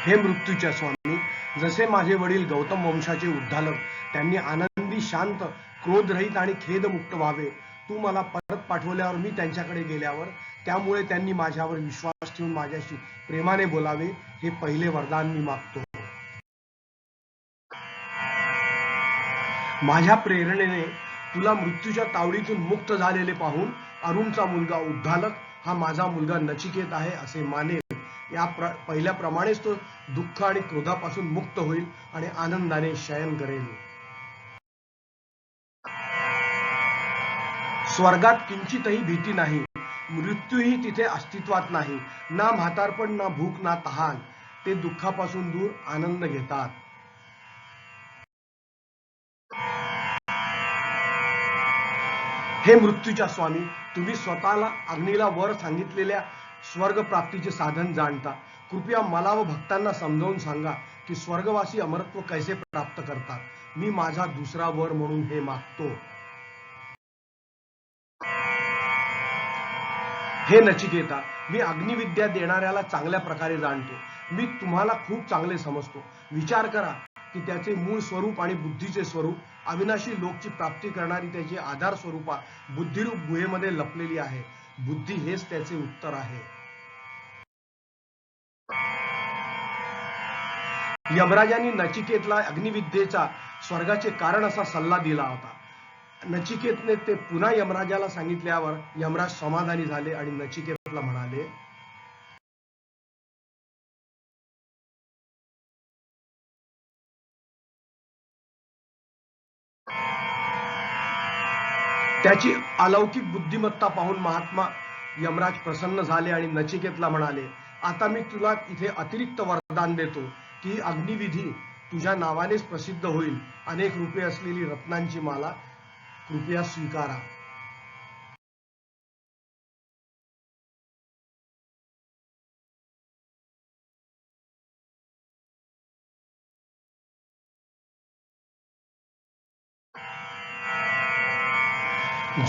हे मृत्यूच्या स्वामी, जसे माझे वडील गौतम वंशाचे उद्धालक, त्यांनी आनंदी, शांत, क्रोधरहित आणि खेदमुक्त व्हावे. तू मला परत पाठवल्यावर मी त्यांच्याकडे गेल्यावर त्यामुळे त्यांनी माझ्यावर विश्वास ठेवून माझ्याशी प्रेमाने बोलावे, हे पहिले वरदान मी मागतो. माझ्या प्रेरणेने तुला मृत्यूच्या तावडीतून मुक्त झालेले पाहून अरुणचा मुलगा उद्धालक हा माझा मुलगा नचिकेत आहे असे मानेल. या पहिल्याप्रमाणेच तो दुःख आणि क्रोधापासून मुक्त होईल आणि आनंदाने शयन करेल. स्वर्गात किंचितही भीती नाही. मृत्यूही तिथे अस्तित्वात नाही. ना म्हातारपण, ना भूक, ना तहान. ते दुःखापासून दूर आनंद घेतात. हे मृत्यूच्या स्वामी, तुम्ही स्वतःला अग्नीला वर सांगितलेल्या स्वर्ग प्राप्तीचे साधन जाणता. कृपया मला व भक्तांना समजावून सांगा की स्वर्गवासी अमरत्व कैसे प्राप्त करतात. मी माझा दुसरा वर म्हणून हे मागतो. हे नचिकेता, मी अग्निविद्या देणाऱ्याला चांगल्या प्रकारे जाणतो. मी तुम्हाला खूप चांगले समजतो. विचार करा की त्याचे मूळ स्वरूप आणि बुद्धीचे स्वरूप, अविनाशी लोकची प्राप्ती करणारी त्याची आधार स्वरूपा बुद्धिरूप गुहेमध्ये लपलेली आहे. बुद्धी हेच त्याचे उत्तर आहे. यमराजांनी नचिकेतला अग्निविद्येचा स्वर्गाचे कारण असा सल्ला दिला होता. नचिकेतने ते पुन्हा यमराजाला सांगितल्यावर यमराज समाधानी झाले आणि नचिकेतला म्हणाले, त्याची अलौकिक बुद्धिमत्ता पाहून महात्मा यमराज प्रसन्न झाले आणि नचिकेतला म्हणाले, आता मी तुला इथे अतिरिक्त वरदान देतो की अग्निविधी तुझ्या नावानेच प्रसिद्ध होईल. अनेक रूपे असलेली रत्नांची माला कृपया स्वीकारा.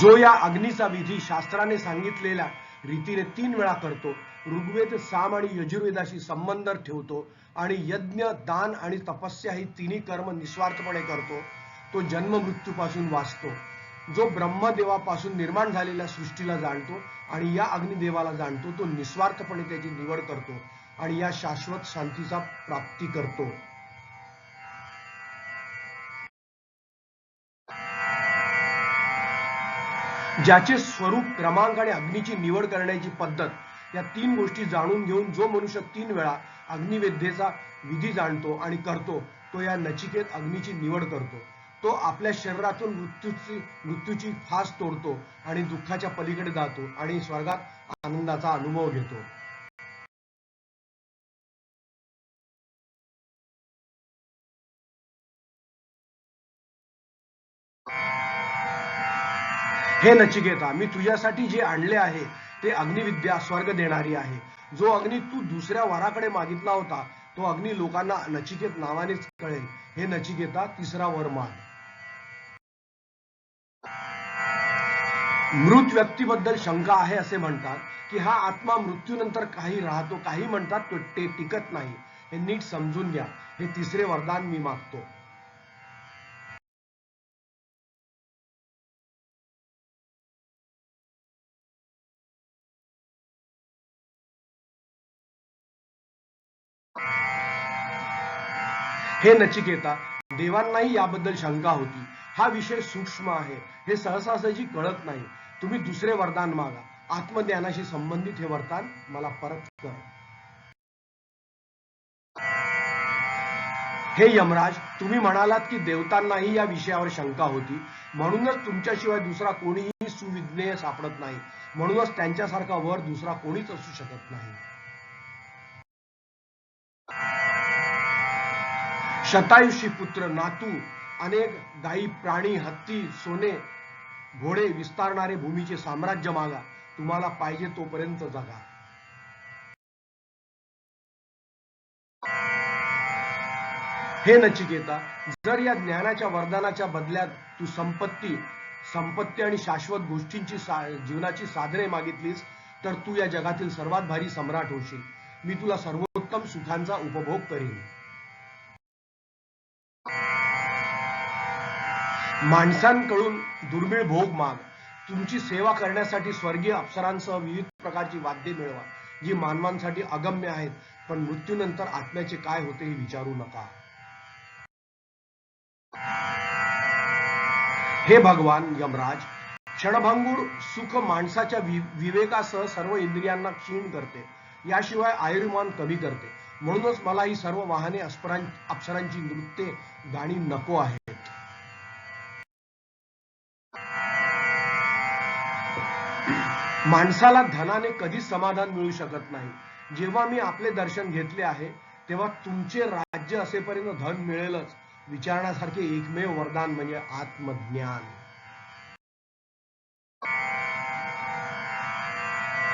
जो या अग्नीचा विधी शास्त्राने सांगितलेल्या रीतीने 3 वेळा करतो, ऋग्वेद, साम आणि यजुर्वेदाशी संबंध ठेवतो आणि यज्ञ, दान आणि तपस्या ही तिन्ही कर्म निस्वार्थपणे करतो, तो जन्म मृत्यूपासून वाचतो. जो ब्रह्मदेवापासून निर्माण झालेल्या सृष्टीला जाणतो आणि या अग्निदेवाला जाणतो, तो निस्वार्थपणे त्याची निवड करतो आणि या शाश्वत शांतीचा प्राप्ती करतो. ज्याचे स्वरूप, क्रमांक आणि अग्नीची निवड करण्याची पद्धत या 3 गोष्टी जाणून घेऊन जो मनुष्य 3 वेळा अग्निवेद्येचा विधी जाणतो आणि करतो, तो या नचिकेत अग्नीची निवड करतो. तो आपल्या शरीरातून मृत्यूची फास तोडतो आणि दुःखाच्या पलीकडे जातो आणि स्वर्गात आनंदाचा अनुभव घेतो. हे नचिकेता, मी तुझ्यासाठी जे आणले आहे ते अग्निविद्या स्वर्ग देणारी आहे. जो अग्नी तू दुसऱ्या वराकडे मागितला होता तो अग्नी लोकांना नचिकेत नावानेच कळेल. हे नचिकेता, तिसरा वर माग. मृत व्यक्तीबद्दल शंका आहे असे म्हणतात की हा आत्मा मृत्यूनंतर काही राहतो, काही म्हणतात ते टिकत नाही. हे नीट समजून घ्या. हे तिसरे वरदान मी मागतो. हे नचिकेता, देवांनाही याबद्दल शंका होती. हा विषय सूक्ष्म आहे, हे सहसासहजी कळत नाही. तुम्ही दुसरे वरदान मागा. आत्मज्ञानाशी संबंधित हे वरदान मला परत कर. हे यमराज, तुम्ही म्हणालात की देवतांनाही या विषयावर शंका होती, म्हणूनच तुमच्याशिवाय दुसरा कोणीही सुविज्ञेय सापडत नाही. म्हणूनच त्यांच्यासारखा वर दुसरा कोणीच असू शकत नाही. शतायुषी पुत्र, नातू, अनेक गायी, प्राणी, हत्ती, सोने, घोडे, विस्तारणारे भूमीचे साम्राज्य मागा. तुम्हाला पाहिजे तोपर्यंत जगा. हे नचिकेता, जर या ज्ञानाच्या वरदानाच्या बदल्यात तू संपत्ती आणि शाश्वत गोष्टींची जीवनाची साधने मागितलीस तर तू या जगातील सर्वात भारी सम्राट होशील. मी तुला सर्वोत्तम सुखांचा उपभोग करीन. माणसांकडून दुर्मिळ भोग माग. तुमची सेवा करण्यासाठी स्वर्गीय अप्सरांसह विविध प्रकारची वाद्ये मिळवा, जी मानवांसाठी अगम्य आहेत. पण मृत्यूनंतर आत्म्याचे काय होते हे विचारू नका. हे भगवान यमराज, क्षणभंगूर सुख माणसाच्या विवेकासह सर्व इंद्रियांना क्षीण करते, याशिवाय आयुर्मान कमी करते. म्हणूनच मला ही सर्व वाहने अप्सरांची नृत्ये, गाणी नको आहेत. माणसाला धनाने कधीच समाधान मिळू शकत नाही. जेव्हा मी आपले दर्शन घेतले आहे तेव्हा तुमचे राज्य असेपर्यंत धन मिळेलच. विचारण्यासारखे एकमेव वरदान म्हणजे आत्मज्ञान.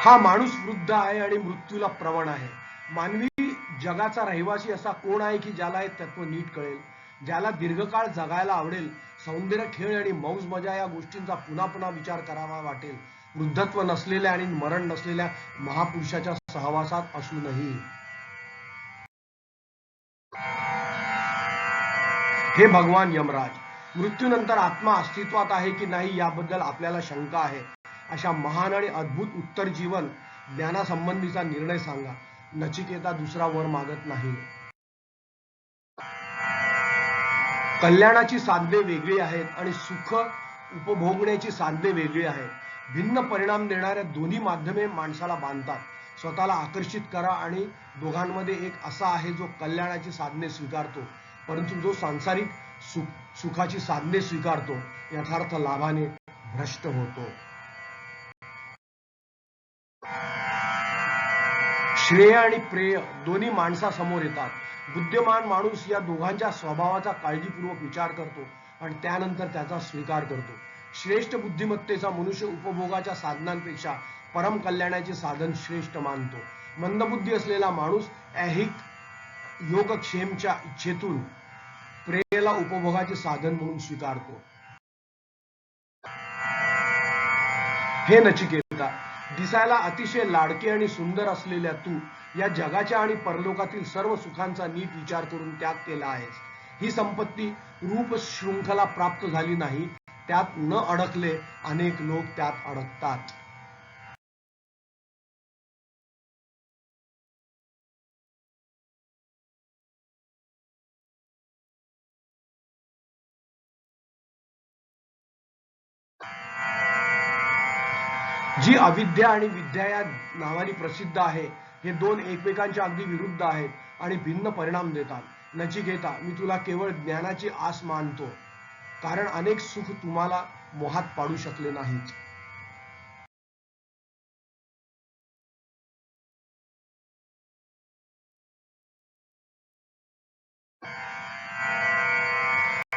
हा माणूस वृद्ध आहे आणि मृत्यूला प्रवण आहे. मानवी जगाचा रहिवासी असा कोण आहे की ज्याला हे तत्व नीट कळेल, ज्याला दीर्घकाळ जगायला आवडेल, सौंदर्य, खेळ आणि मौज मजा या गोष्टींचा पुन्हा पुन्हा विचार करावा वाटेल, वृद्धत्व नसलेल्या आणि मरण नसलेल्या महापुरुषाच्या सहवासात असूनही. हे भगवान यमराज, मृत्यूनंतर आत्मा अस्तित्वात आहे की नाही याबद्दल आपल्याला शंका आहे. अशा महान आणि अद्भुत उत्तर जीवन ज्ञानासंबंधीचा निर्णय सांगा. नचिकेता दुसरा वर मागत नाही. कल्याणाची साधने वेगळी आहेत आणि सुख उपभोगण्याची साधने वेगळी आहेत. भिन्न परिणाम देणाऱ्या दोन्ही माध्यमे माणसाला बांधतात. स्वतःला आकर्षित करा आणि दोघांमध्ये एक असा आहे जो कल्याणाची साधने स्वीकारतो, परंतु जो सांसारिक सुखाची साधने स्वीकारतो यथार्थ लाभाने भ्रष्ट होतो. श्रेय आणि प्रेय दोन्ही माणसासमोर येतात. बुद्धिमान माणूस या दोघांच्या स्वभावाचा काळजीपूर्वक विचार करतो आणि त्यानंतर त्याचा स्वीकार करतो. श्रेष्ठ बुद्धिमत्तेचा मनुष्य उपभोगाच्या साधनांपेक्षा परम कल्याणाचे साधन श्रेष्ठ मानतो. मंदबुद्धी असलेला माणूस ऐहिक योगक्षेमच्या इच्छेतून प्रेयला उपभोगाचे साधन म्हणून स्वीकारतो. हे नचिकेता, दिसायला अतिशय लाडके आणि सुंदर असलेल्या तू या जगाच्या आणि परलोकातील सर्व सुखांचा नीट विचार करून त्याग केला आहेस. ही संपत्ती रूप शृंखला प्राप्त झाली नाही, त्यात न अडकले अनेक लोक त्यात अडकतात. जी अविद्या आणि विद्या या नावाने प्रसिद्ध आहे, हे दोन एकमेकांच्या अगदी विरुद्ध आहेत आणि भिन्न परिणाम देतात. नचिकेता, मी तुला केवळ ज्ञानाची आस मानतो, कारण अनेक सुख तुम्हाला मोहात पाडू शकले नाहीत.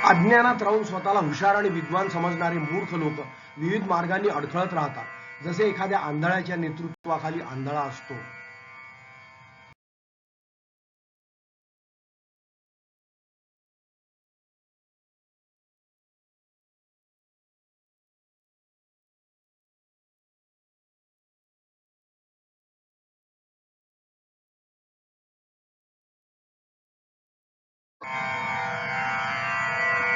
अज्ञानात राहून स्वतःला हुशार आणि विद्वान समजणारे मूर्ख लोक विविध मार्गांनी अडखळत राहतात. जसे एखाद्या आंधळ्याच्या नेतृत्वाखाली आंधळा असतो.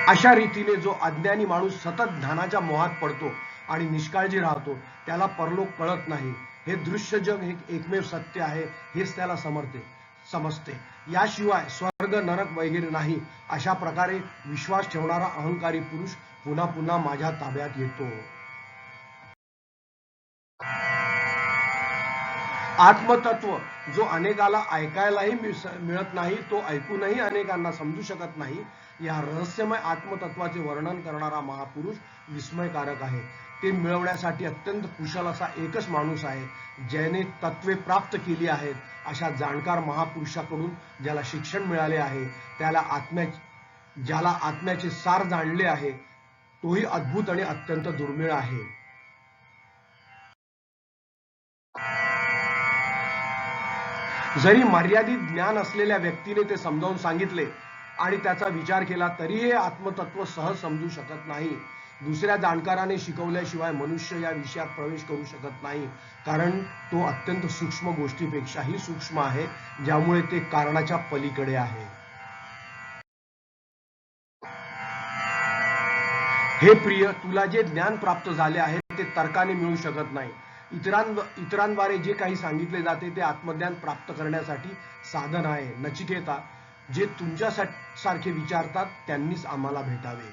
अशा रीतीने जो अज्ञानी माणूस सतत ध्यानाच्या मोहात पडतो आणि निष्काळजी राहतो, त्याला परलोक कळत नाही. हे दृश्य जग हे एकमेव सत्य आहे हेच त्याला समजते. याशिवाय स्वर्ग नरक वगैरे नाही, अशा प्रकारे विश्वास ठेवणारा अहंकारी पुरुष पुन्हा पुन्हा माझ्या ताब्यात येतो. आत्मतत्व जो अनेकाला ऐकायलाही मिळत नाही, तो ऐकूनही अनेकांना समजू शकत नाही, या रहस्यमय आत्मतत्वाचे वर्णन करणारा महापुरुष विस्मयकारक आहे. ते मिळवण्यासाठी अत्यंत कुशल असा एकच माणूस आहे, ज्याने तत्वे प्राप्त केली आहेत. अशा जाणकार महापुरुषाकडून ज्याला शिक्षण मिळाले आहे, ज्याला आत्म्याचे सार जाणले आहे, तोही अद्भुत आणि अत्यंत दुर्मिळ आहे. जरी मर्यादित ज्ञान असलेल्या व्यक्तीने ते समजावून सांगितले आणि त्याचा विचार केला, तरीही आत्मतत्व सहज समजू शकत नाही. दुसऱ्या जाणकाराने शिकवल्याशिवाय मनुष्य या विषयात प्रवेश करू शकत नाही, कारण तो अत्यंत सूक्ष्म गोष्टीपेक्षाही सूक्ष्म आहे, ज्यामुळे ते कारणाच्या पलीकडे आहे. हे प्रिय, तुला जे ज्ञान प्राप्त झाले आहे ते तर्काने मिळू शकत नाही. इतरांद्वारे जे काही सांगितले जाते ते आत्मज्ञान प्राप्त करण्यासाठी साधन आहे. नचिकेता, जे तुमच्यासारखे विचारतात त्यांनीच आम्हाला भेटावे.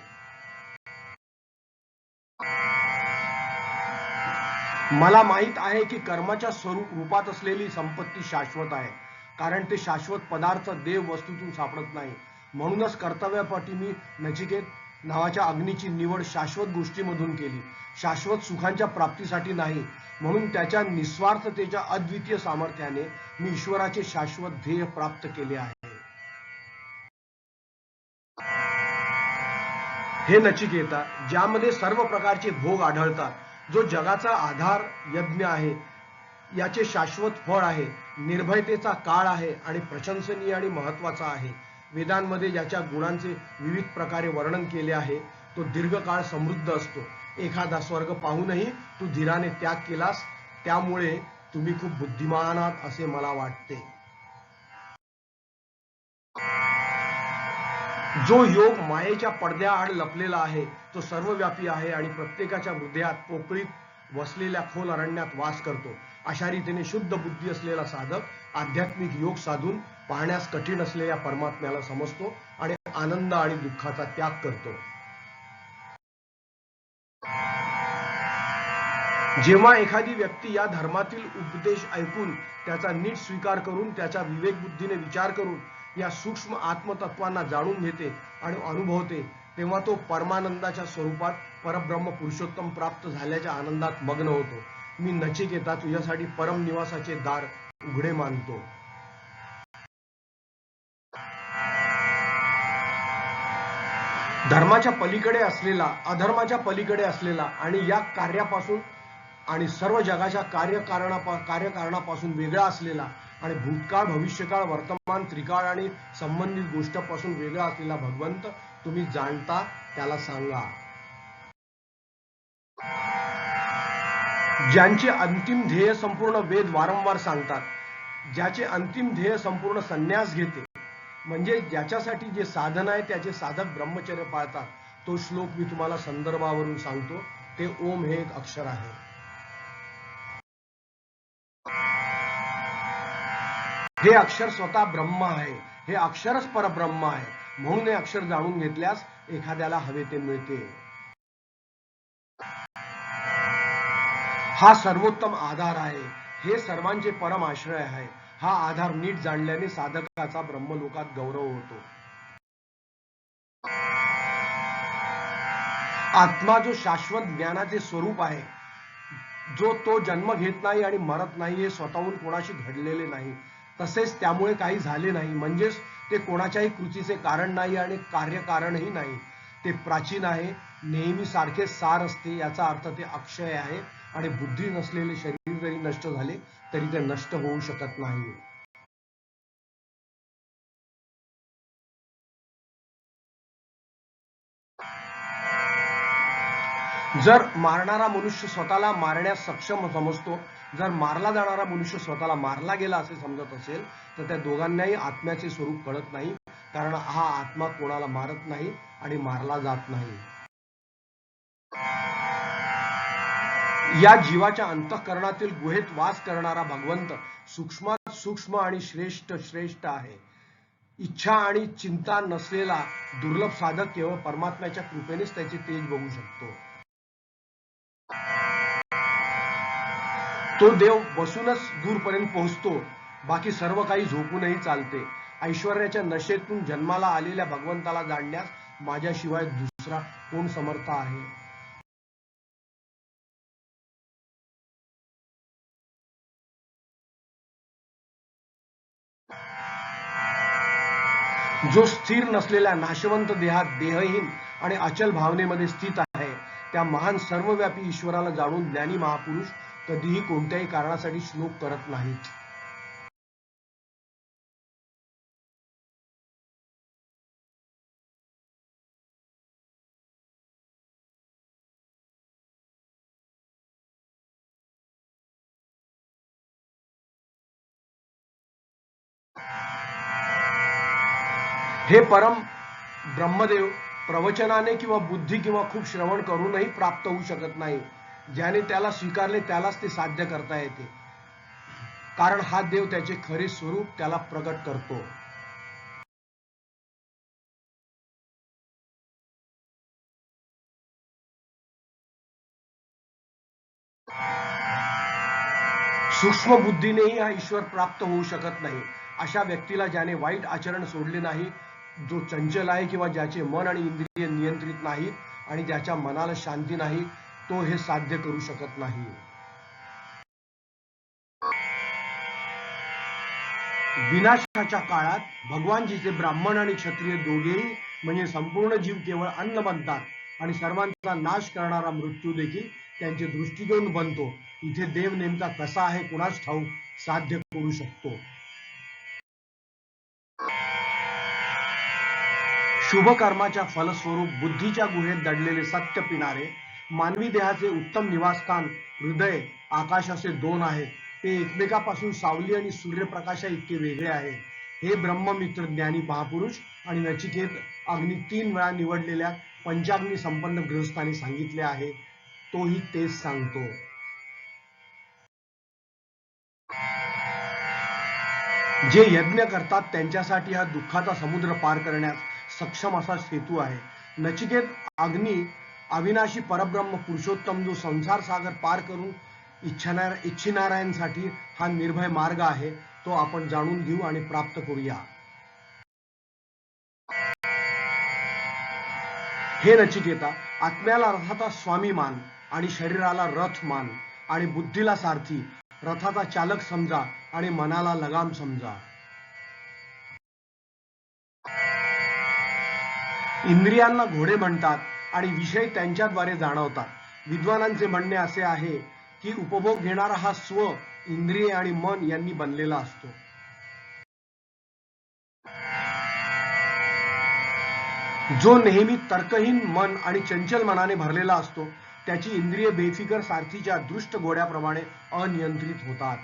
मला माहित आहे की कर्माच्या रूपात असलेली संपत्ती शाश्वत आहे, कारण ते शाश्वत पदार्थ देव वस्तूतून सापडत नाही. म्हणूनच कर्तव्यापाठी मी नचिकेत नावाच्या अग्नीची निवड शाश्वत गोष्टीमधून केली, शाश्वत सुखांच्या प्राप्तीसाठी नाही. म्हणून त्याच्या निस्वार्थतेच्या अद्वितीय सामर्थ्याने मी ईश्वराचे शाश्वत ध्येय प्राप्त केले आहे. हे नचिकेता, ज्यामध्ये सर्व प्रकारचे भोग आढळतात, जो जगाचा आधार यज्ञ आहे, याचे शाश्वत फळ आहे, निर्भयतेचा काळ आहे आणि प्रशंसनीय आणि महत्वाचा आहे. वेदांमध्ये ज्याच्या गुणांचे विविध प्रकारे वर्णन केले आहे, तो दीर्घकाळ समृद्ध असतो. एखादा स्वर्ग पाहूनही तू धीराने त्याग केलास, त्यामुळे तुम्ही खूप बुद्धिमान आहात असे मला वाटते. जो योग मायेच्या पडद्याआड लपलेला आहे, तो सर्वव्यापी आहे आणि प्रत्येकाच्या हृदयात पोकळीत वसलेल्या खोल अरण्यात वास करतो. अशा रीतीने शुद्ध बुद्धी असलेला साधक आध्यात्मिक योग साधून पाहण्यास कठीण असलेल्या परमात्म्याला समजतो आणि आनंद आणि दुःखाचा त्याग करतो. जेव्हा एखादी व्यक्ती या धर्मातील उपदेश ऐकून त्याचा नीट स्वीकार करून त्याच्या विवेकबुद्धीने विचार करून या सूक्ष्म आत्मतत्वांना जाणून घेते आणि अनुभवते, तेव्हा तो परमानंदाच्या स्वरूपात परब्रह्म पुरुषोत्तम प्राप्त झाल्याच्या आनंदात मग्न होतो. मी नचिकेता तुझ्यासाठी परम निवासाचे दार उघडे मानतो. धर्माच्या पलीकडे असलेला, अधर्माच्या पलीकडे असलेला आणि या कार्यापासून आणि सर्व जगाच्या कार्यकारणापासून वेगळा असलेला आणि भूतकाळ, भविष्यकाळ, वर्तमान, त्रिकाळ आणि संबंधित गोष्टीपासून वेगळा असलेला भगवंत तुम्ही जाणता, त्याला सांगा. ज्यांचे अंतिम ध्येय संपूर्ण वेद वारंवार सांगतात, ज्याचे अंतिम ध्येय संपूर्ण संन्यास घेते, म्हणजे ज्याच्यासाठी जे साधन आहे त्याचे साधक ब्रह्मचर्य पाळतात, तो श्लोक मी तुम्हाला संदर्भावरून सांगतो. ते ओम हे एक अक्षर आहे. हे अक्षर स्वतः ब्रह्म आहे. हे अक्षरच परब्रह्म आहे. म्हणून हे अक्षर जाणून घेतल्यास एखाद्याला हवे ते मिळते. हा सर्वोत्तम आधार आहे. हे सर्वांचे परम आश्रय आहे. हा आधार नीट जाणल्याने साधकाचा ब्रह्मलोकात गौरव होतो. आत्मा जो शाश्वत ज्ञानाचे स्वरूप आहे, जो तो जन्म घेत नाही आणि मरत नाही, हे स्वतःहून कोणाशी घडलेले नाही, तसेच त्यामुळे काही झाले नाही, म्हणजेच ते कोणाच्याही कृतीचे कारण नाही आणि कार्यकारणही नाही. ते प्राचीन आहे, नेहमी सारखे सार असते, याचा अर्थ ते अक्षय आहे आणि बुद्धी नसलेले शरीर जरी नष्ट झाले तरी ते नष्ट होऊ शकत नाही. जर मारणारा मनुष्य स्वतःला मारण्यास सक्षम समजतो, जर मारला जाणारा मनुष्य स्वतःला मारला गेला असे समजत असेल, तर त्या दोघांनाही आत्म्याचे स्वरूप कळत नाही, कारण हा आत्मा कोणाला मारत नाही आणि मारला जात नाही. या जीवाच्या अंतःकरणातील गुहेत वास करणारा भगवंत सूक्ष्मात सूक्ष्म आणि श्रेष्ठ श्रेष्ठ आहे. इच्छा आणि चिंता नसलेला दुर्लभ साधक केवळ परमात्म्याच्या कृपेनेच त्याचे तेज बघू शकतो. तो देव बसूनच दूरपर्यंत पोहोचतो, बाकी सर्व काही झोपूनही चालते. ऐश्वर्याच्या नशेतून जन्माला आलेल्या भगवंताला जाणण्यास माझ्याशिवाय दुसरा कोण समर्थ आहे? जो स्थिर नसलेल्या नाशवंत देहात देहहीन आणि अचल भावनेमध्ये स्थित आहे, त्या महान सर्वव्यापी ईश्वराला जाणून ज्ञानी महापुरुष कधीही कोणत्याही कारणासाठी श्लोक करत नाहीत. हे परम ब्रह्मदेव प्रवचनाने किंवा बुद्धी किंवा खूप श्रवण करूनही प्राप्त होऊ शकत नाही. ज्याने त्याला स्वीकारले त्यालाच ते साध्य करता येते, कारण हा देव त्याचे खरे स्वरूप त्याला प्रकट करतो. सूक्ष्म बुद्धीनेही हा ईश्वर प्राप्त होऊ शकत नाही. अशा व्यक्तीला ज्याने वाईट आचरण सोडले नाही, जो चंचल आहे किंवा ज्याचे मन आणि इंद्रिय नियंत्रित नाहीत आणि ज्याच्या मनाला शांती नाही, तो हे साध्य करू शकत नाही. विनाशाच्या काळात भगवानजीचे ब्राह्मण आणि क्षत्रिय दोघेही म्हणजे संपूर्ण जीव केवळ अन्न बनतात आणि सर्वांचा नाश करणारा मृत्यू देखील त्यांचे दृष्टिकोन बनतो. इथे देव नेमका कसा आहे कुणास ठाऊक साध्य करू शकतो. शुभ कर्माच्या फलस्वरूप बुद्धीच्या गुहेत दडलेले सत्य पिणारे मानवी देहाचे उत्तम निवासस्थान हृदय आकाश असे दोन आहेत. ते एकमेकापासून सावली आणि सूर्यप्रकाशा इतके वेगळे आहेत. हे ब्रह्ममित्र ज्ञानी महापुरुष आणि नचिकेत अग्नी 3 वेळा निवडलेल्या पंचाग्नी संपन्न गृहस्थांनी सांगितले आहे. तोही तेच सांगतो. जे यज्ञ करतात त्यांच्यासाठी हा दुःखाचा समुद्र पार करण्यास सक्षम असा सेतू आहे. नचिकेत अग्नी अविनाशी परब्रह्म पुरुषोत्तम जो संसार सागर पार करून इच्छिणाऱ्यांसाठी हा निर्भय मार्ग आहे, तो आपण जाणून घेऊ आणि प्राप्त करूया. हे नचिकेता, आत्म्याला रथाचा स्वामी मान आणि शरीराला रथ मान आणि बुद्धीला सारथी, रथाचा चालक समजा आणि मनाला लगाम समजा. इंद्रियांना घोडे म्हणतात आणि विषय त्यांच्याद्वारे जाणवतात. विद्वानांचे म्हणणे असे आहे की उपभोग घेणारा हा स्व, इंद्रिये आणि मन यांनी बनलेला असतो. जो नेहमी तर्कहीन मन आणि चंचल मनाने भरलेला असतो, त्याची इंद्रिय बेफिकर सारथीच्या दृष्ट घोड्याप्रमाणे अनियंत्रित होतात.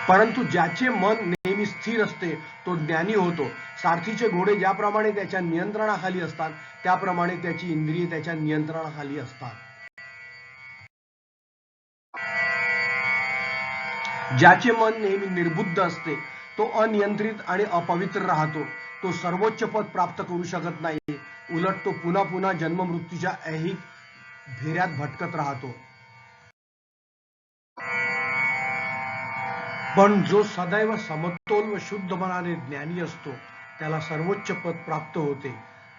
परंतु ज्याचे मन नेहमी स्थिर असते तो ज्ञानी होतो. सारथीचे घोडे ज्याप्रमाणे त्याच्या नियंत्रणाखाली असतात, त्याप्रमाणे त्याची इंद्रिये त्याच्या नियंत्रणाखाली असतात. ज्याचे मन नेहमी निर्बुद्ध असते तो अनियंत्रित आणि अपवित्र राहतो. तो सर्वोच्च पद प्राप्त करू शकत नाही. उलट तो पुन्हा पुन्हा जन्ममृत्यूच्या ऐहिक भेऱ्यात भटकत राहतो. पण जो सदैव समतोल व शुद्ध मनाने ज्ञानी असतो त्याला सर्वोच्च पद प्राप्त होते.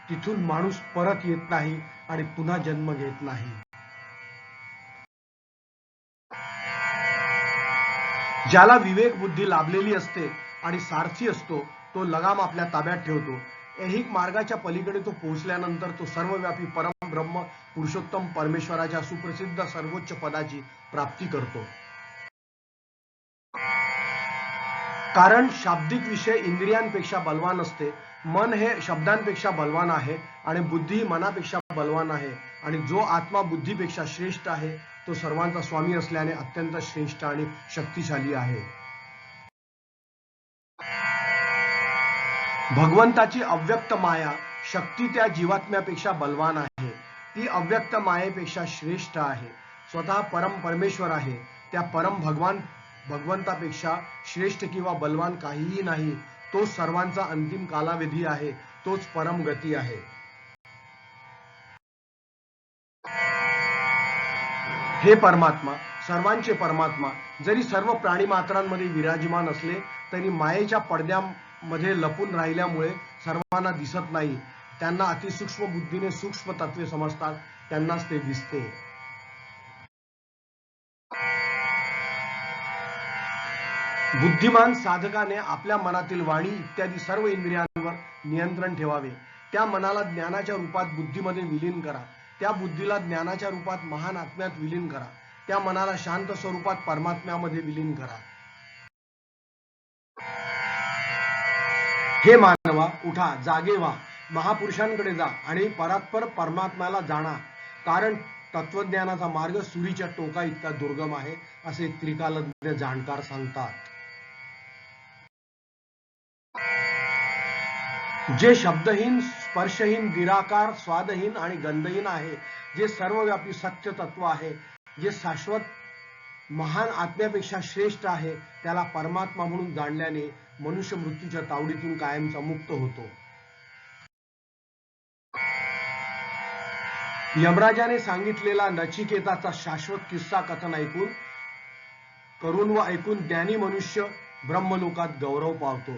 तिथून माणूस परत येत नाही आणि पुन्हा जन्म घेत नाही. ज्याला विवेक बुद्धी लाभलेली असते आणि सारथी असतो, तो लगाम आपल्या ताब्यात ठेवतो. ऐहिक मार्गाच्या पलीकडे तो पोहोचल्यानंतर तो सर्वव्यापी परम ब्रह्म पुरुषोत्तम परमेश्वराच्या सुप्रसिद्ध सर्वोच्च पदाची प्राप्ती करतो. कारण शाब्दिक विषय इंद्रियांपेक्षा बलवान असते. मन हे शब्दांपेक्षा बलवान आहे आणि बुद्धी मनापेक्षा बलवान आहे. आणि जो आत्मा बुद्धीपेक्षा श्रेष्ठ आहे तो सर्वांचा स्वामी असल्याने अत्यंत श्रेष्ठ आणि शक्तिशाली आहे. भगवंताची अव्यक्त माया शक्ती त्या जीवात्म्यापेक्षा बलवान आहे. ती अव्यक्त मायेपेक्षा श्रेष्ठ आहे. स्वतः परम परमेश्वर आहे. त्या परम भगवंतापेक्षा श्रेष्ठ किंवा बलवान काहीही नाही. तोच सर्वांचा अंतिम कालावधी आहे. तोच परम गती आहे. हे परमात्मा, सर्वांचे परमात्मा, जरी सर्व प्राणी मात्रांमध्ये विराजमान असले तरी मायेच्या पडद्यामध्ये लपून राहिल्यामुळे सर्वांना दिसत नाही. त्यांना अतिसूक्ष्म बुद्धीने सूक्ष्म तत्वे समजतात, त्यांनाच ते दिसते. बुद्धिमान साधकाने आपल्या मनातील वाणी इत्यादी सर्व इंद्रियांवर नियंत्रण ठेवावे. त्या मनाला ज्ञानाच्या रूपात बुद्धीमध्ये विलीन करा. त्या बुद्धीला ज्ञानाच्या रूपात महान आत्म्यात विलीन करा. त्या मनाला शांत स्वरूपात परमात्म्यामध्ये विलीन करा. हे मानवा, उठा, जागे व्हा, महापुरुषांकडे जा आणि परात्पर परमात्म्याला जाणा. कारण तत्वज्ञानाचा मार्ग सुरीच्या टोका इतका दुर्गम आहे असे त्रिकालज्ञ जाणकार सांगतात. जे शब्दहीन, स्पर्शहीन, निराकार, स्वादहीन आणि गंधहीन आहे, जे सर्वव्यापी सत्य तत्व आहे, जे शाश्वत महान आत्म्यापेक्षा श्रेष्ठ आहे, त्याला परमात्मा म्हणून जाणल्याने मनुष्य मृत्यूच्या तावडीतून कायमचा मुक्त होतो. यमराजाने सांगितलेला नचिकेताचा शाश्वत किस्सा कथन करून व ऐकून ज्ञानी मनुष्य ब्रह्मलोकात गौरव पावतो.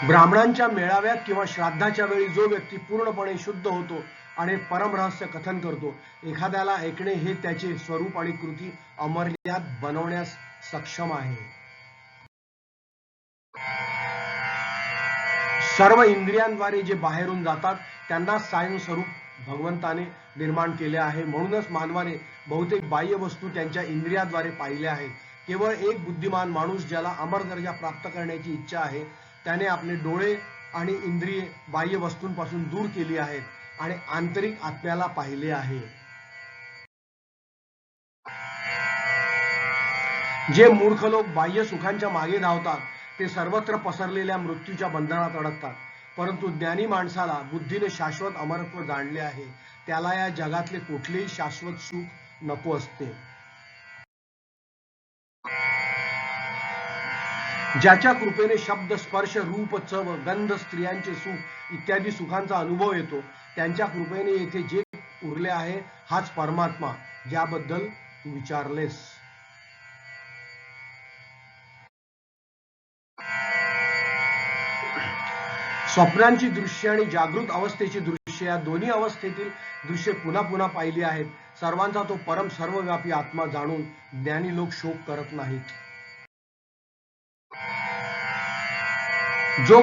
ब्राह्मणांच्या मेळाव्यात किंवा श्राद्धाच्या वेळी जो व्यक्ती पूर्णपणे शुद्ध होतो आणि परमरहस्य कथन करतो, एखाद्याला ऐकणे हे त्याचे स्वरूप आणि कृती अमर्याद बनवण्यास सक्षम आहे. सर्व इंद्रियांद्वारे जे बाहेरून जातात त्यांना सायं स्वरूप भगवंताने निर्माण केले आहे. म्हणूनच मानवाने बहुतेक बाह्य वस्तू त्यांच्या इंद्रियाद्वारे पाहिल्या आहेत. केवळ एक बुद्धिमान माणूस, ज्याला अमर दर्जा प्राप्त करण्याची इच्छा आहे, त्याने आपले डोळे आणि इंद्रिये बाह्य वस्तूंपासून दूर केली आहेत आणि आंतरिक आत्म्याला पाहिले आहे. जे मूर्ख लोक बाह्य सुखांच्या मागे धावतात ते सर्वत्र पसरलेल्या मृत्यूच्या बंधनात अडकतात. परंतु ज्ञानी माणसाला बुद्धीने शाश्वत अमरत्व जाणले आहे, त्याला या जगातले कुठलेही शाश्वत सुख नको असते. ज्याच्या कृपेने शब्द, स्पर्श, रूप, चव, गंध, स्त्रियांचे सुख इत्यादी सुखांचा अनुभव येतो, त्यांच्या कृपेने येथे जे उरले आहे हाच परमात्मा, ज्याबद्दल तू विचारलेस. स्वप्नांची दृश्य आणि जागृत अवस्थेची दृश्य या दोन्ही अवस्थेतील दृश्य पुन्हा पुन्हा पाहिली आहेत. सर्वांचा तो परम सर्वव्यापी आत्मा जाणून ज्ञानी लोक शोक करत नाहीत. जो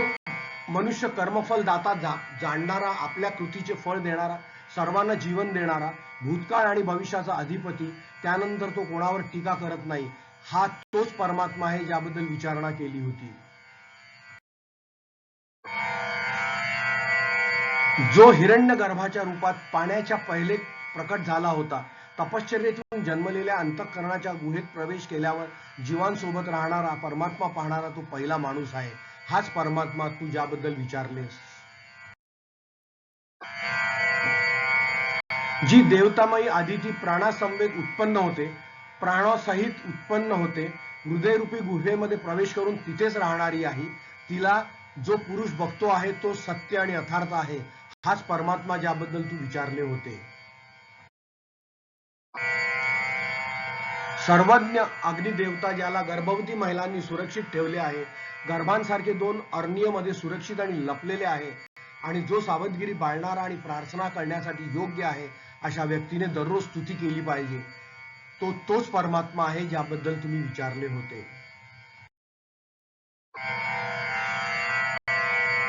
मनुष्य कर्मफल दाता जाणणारा, आपल्या कृतीचे फळ देणारा, सर्वांना जीवन देणारा, भूतकाळ आणि भविष्याचा अधिपती, त्यानंतर तो कोणावर टीका करत नाही, हा तोच परमात्मा आहे ज्याबद्दल विचारणा केली होती. जो हिरण्यगर्भाच्या रूपात पाण्याच्या पहिले प्रकट झाला होता, तपश्चर्येतून जन्मलेल्या अंतःकरणाच्या गुहेत प्रवेश केल्यावर जीवांसोबत राहणारा, परमात्मा पाहणारा तो पहिला माणूस आहे. हाच परमात्मा तू ज्याबद्दल विचारलेस. जी देवतामयी आदिती प्राणासमवेत उत्पन्न होते, प्राणासहित उत्पन्न होते, हृदयरूपी गुहेमध्ये प्रवेश करून तिथेच राहणारी आहे, तिला जो पुरुष बघतो आहे तो सत्य आणि यथार्थ आहे. हाच परमात्मा ज्याबद्दल तू विचारले होते. सर्वज्ञ अग्निदेवता, ज्याला गर्भवती महिलांनी सुरक्षित ठेवले आहे, गर्भांसारखे दोन अरण्यमध्ये सुरक्षित आणि लपलेले आहे, आणि जो सावधगिरी बाळणारा आणि प्रार्थना करण्यासाठी योग्य आहे, अशा व्यक्तीने दररोज स्तुती केली पाहिजे. तोच परमात्मा आहे ज्याबद्दल तुम्ही विचारले होते.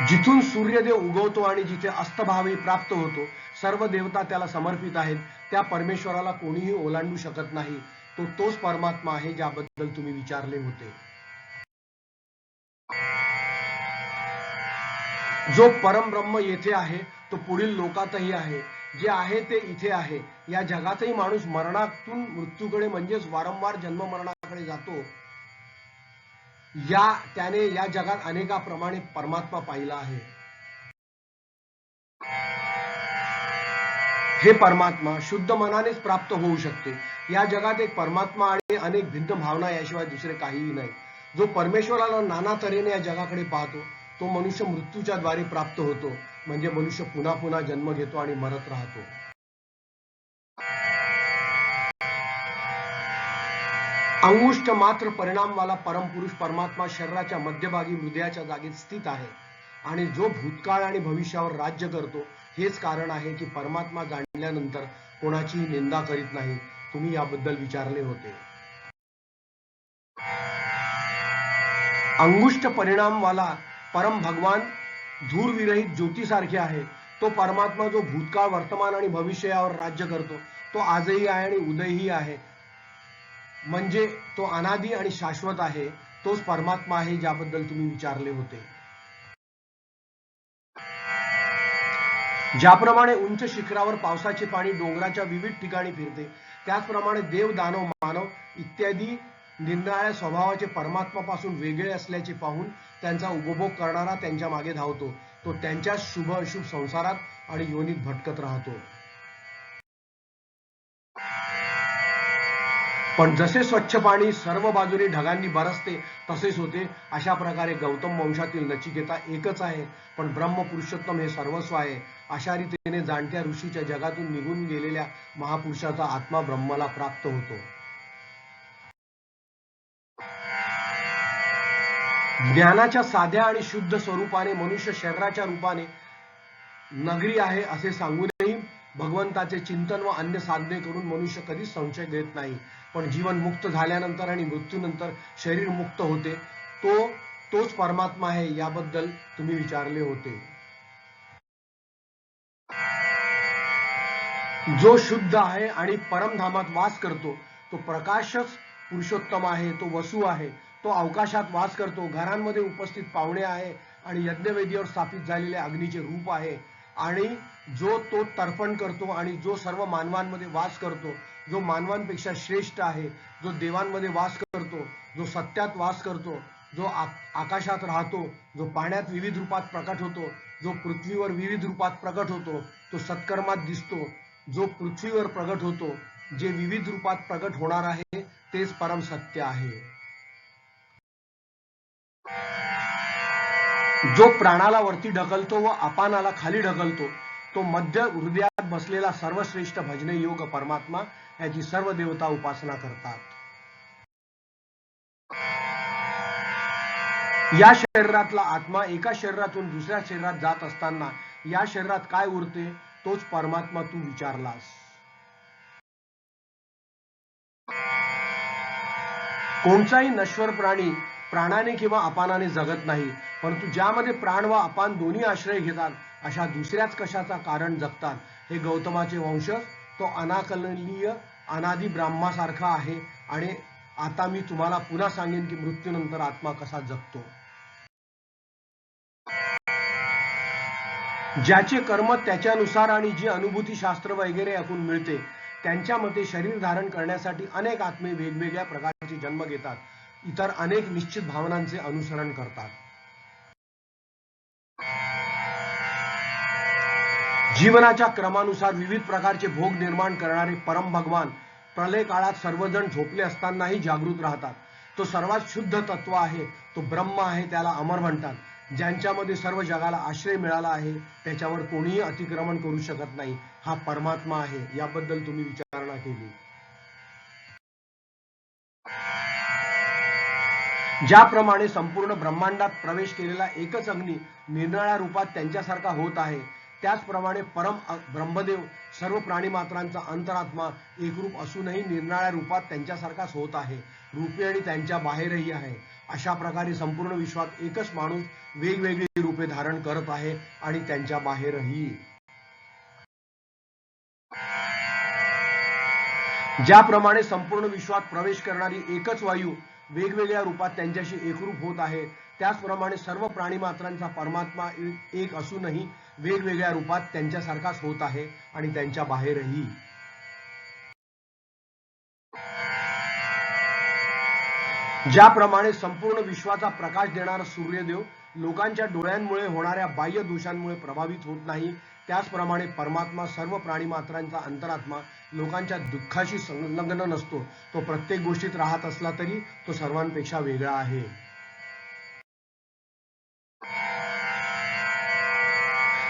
जिथून सूर्यदेव उगवतो आणि जिथे अस्तभावी प्राप्त होतो, सर्व देवता त्याला समर्पित आहेत. त्या परमेश्वराला कोणीही ओलांडू शकत नाही. तोच परमात्मा आहे ज्याबद्दल तुम्ही विचारले होते. जो परमब्रह्म येथे आहे तो पुढील लोकातही आहे. जे आहे ते इथे आहे. या जगातही माणूस मरणातून मृत्यूकडे म्हणजेच वारंवार जन्म मरणाकडे जातो. त्याने या जगात अनेकाप्रमाणे परमात्मा पाहिला आहे. हे परमात्मा शुद्ध मनानेच प्राप्त होऊ शकते. या जगात एक परमात्मा आणि अनेक भिन्न भावना याशिवाय दुसरे काहीही नाही. जो परमेश्वराला नाना तऱ्हेने या जगाकडे पाहतो तो मनुष्य मृत्यूच्या द्वारे प्राप्त होतो. म्हणजे मनुष्य पुन्हा पुन्हा जन्म घेतो आणि मरत राहतो. अंगुष्ठ मात्र परिणामवाला परमपुरुष परमात्मा शरीराच्या मध्यभागी हृदयाच्या जागेत स्थित आहे आणि जो भूतकाळ आणि भविष्यावर राज्य करतो. हेच कारण आहे की परमात्मा जाणल्यानंतर कोणाचीही निंदा करीत नाही. तुम्ही याबद्दल विचारले होते. अंगुष्ठ परिणामवाला परम भगवान धूरविरहित ज्योतीसारखे आहे. तो परमात्मा जो भूतकाळ वर्तमान आणि भविष्य यावर राज्य करतो तो आजही आहे आणि उद्याही आहे. म्हणजे तो अनादी आणि शाश्वत आहे. तोच परमात्मा आहे ज्याबद्दल तुम्ही विचारले होते. ज्याप्रमाणे उंच शिखरावर पावसाचे पाणी डोंगराच्या विविध ठिकाणी फिरते त्याचप्रमाणे देव दानव मानव इत्यादी निरनिराळ्या स्वभावाचे परमात्मापासून वेगळे असल्याचे पाहून त्यांचा उपभोग करणारा त्यांच्या मागे धावतो. तो त्यांच्या शुभ अशुभ संसारात आणि योनीत भटकत राहतो. पण जसे स्वच्छ पाणी सर्व बाजूने ढगांनी बरसते तसेच होते. अशा प्रकारे गौतम वंशातील नचिकेता एकच आहे पण ब्रह्म पुरुषोत्तम हे सर्वस्व आहे. अशा रीतीने जाणत्या ऋषीच्या जगातून निघून गेलेल्या महापुरुषाचा आत्मा ब्रह्माला प्राप्त होतो. ज्ञानाच्या साध्या आणि शुद्ध स्वरूपाने मनुष्य शरीराच्या रूपाने नगरी आहे असे सांगूनही भगवंताचे चिंतन व अन्य साधने करून मनुष्य कधीच संशय घेत नाही. पण जीवन मुक्त झाल्यानंतर आणि मृत्यूनंतर शरीर मुक्त होते. तोच परमात्मा आहे याबद्दल तुम्ही विचारले होते. जो शुद्ध आहे आणि परमधामात वास करतो तो प्रकाशच पुरुषोत्तम आहे. तो वसु आहे. तो अवकाशात वास करतो. घरांमध्ये उपस्थित पाहुणे आहे आणि यज्ञवेदीवर स्थापित झालेल्या अग्नीचे रूप आहे. आणि जो तो तर्पण करतो आणि जो सर्व मानवांमध्ये वास करतो. जो मानवांपेक्षा श्रेष्ठ आहे. जो देवांमध्ये वास करतो. जो सत्यात वास करतो. जो आकाशात राहतो. जो पाण्यात विविध रूपात प्रकट होतो. जो पृथ्वीवर विविध रूपात प्रकट होतो. तो सत्कर्मात दिसतो. जो पृथ्वीवर प्रकट होतो. जे विविध रूपात प्रकट होणार आहे तेच परम सत्य आहे. जो प्राणाला वरती ढकलतो व अपानाला खाली ढकलतो तो मध्य हृदयात बसलेला सर्वश्रेष्ठ भजने योग परमात्मा याची सर्व देवता उपासना करतात. या शरीरातला आत्मा एका शरीरातून दुसऱ्या शरीरात जात असताना या शरीरात काय उरते तोच परमात्मा तू विचारलास. कोणताही नश्वर प्राणी प्राणाने किंवा अपानाने जगत नाही. परंतु ज्यामध्ये प्राण व अपान दोन्ही आश्रय घेतात अशा दुसऱ्याच कशाचा कारण जगतात. हे गौतमाचे वंशज तो अनाकलनीय अनादी ब्रह्मासारखा आहे. आणि आता मी तुम्हाला पुन्हा सांगेन की मृत्यूनंतर आत्मा कसा जगतो. ज्याचे कर्म त्याच्यानुसार आणि जी अनुभूती शास्त्र वगैरे ऐकून मिळते त्यांच्या मते शरीर धारण करण्यासाठी अनेक आत्मे वेगवेगळ्या प्रकारचे जन्म घेतात. इतर अनेक निश्चित भावनांचे अनुसरण करतात. जीवनाच्या क्रमानुसार विविध प्रकारचे भोग निर्माण करणारे परम भगवान प्रलय काळात सर्वजण झोपले असतानाही जागृत राहतात. तो सर्वात शुद्ध तत्व आहे. तो ब्रह्म आहे. त्याला अमर म्हणतात. ज्यांच्यामध्ये सर्व जगाला आश्रय मिळाला आहे त्याच्यावर कोणीही अतिक्रमण करू शकत नाही. हा परमात्मा आहे. याबद्दल तुम्ही विचारणा केली. ज्याप्रमाणे संपूर्ण ब्रह्मांडात प्रवेश केलेला एकच अग्नी निरनिराळ्या रूपात त्यांच्यासारखा होत आहे त्याचप्रमाणे परम ब्रह्मदेव सर्व प्राणीमात्रांचा अंतरात्मा एकरूप असूनही निरनिराळ्या रूपात त्यांच्यासारखाच होत आहे. रूपी आणि त्यांच्या बाहेरही आहे. अशा प्रकारे संपूर्ण विश्वात एकच माणूस वेगवेगळी रूपे धारण करत आहे आणि त्यांच्या बाहेरही. ज्याप्रमाणे संपूर्ण विश्वात प्रवेश करणारी एकच वायू वेगवेगळ्या रूपात त्यांच्याशी एकरूप होत आहे, त्याचप्रमाणे सर्व प्राणीमात्रांचा परमात्मा एक असूनही वेगवेगळ्या रूपात त्यांच्यासारखाच होत आहे आणि त्यांच्या बाहेरही. ज्याप्रमाणे संपूर्ण विश्वाचा प्रकाश देणारा सूर्यदेव लोकांच्या डोळ्यांमुळे होणाऱ्या बाह्य दोषांमुळे प्रभावित होत नाही, त्याचप्रमाणे परमात्मा सर्व प्राणीमात्रांचा अंतरात्मा लोकांच्या दुःखाशी संलग्न नसतो. तो प्रत्येक गोष्टीत राहत असला तरी तो सर्वांपेक्षा वेगळा आहे.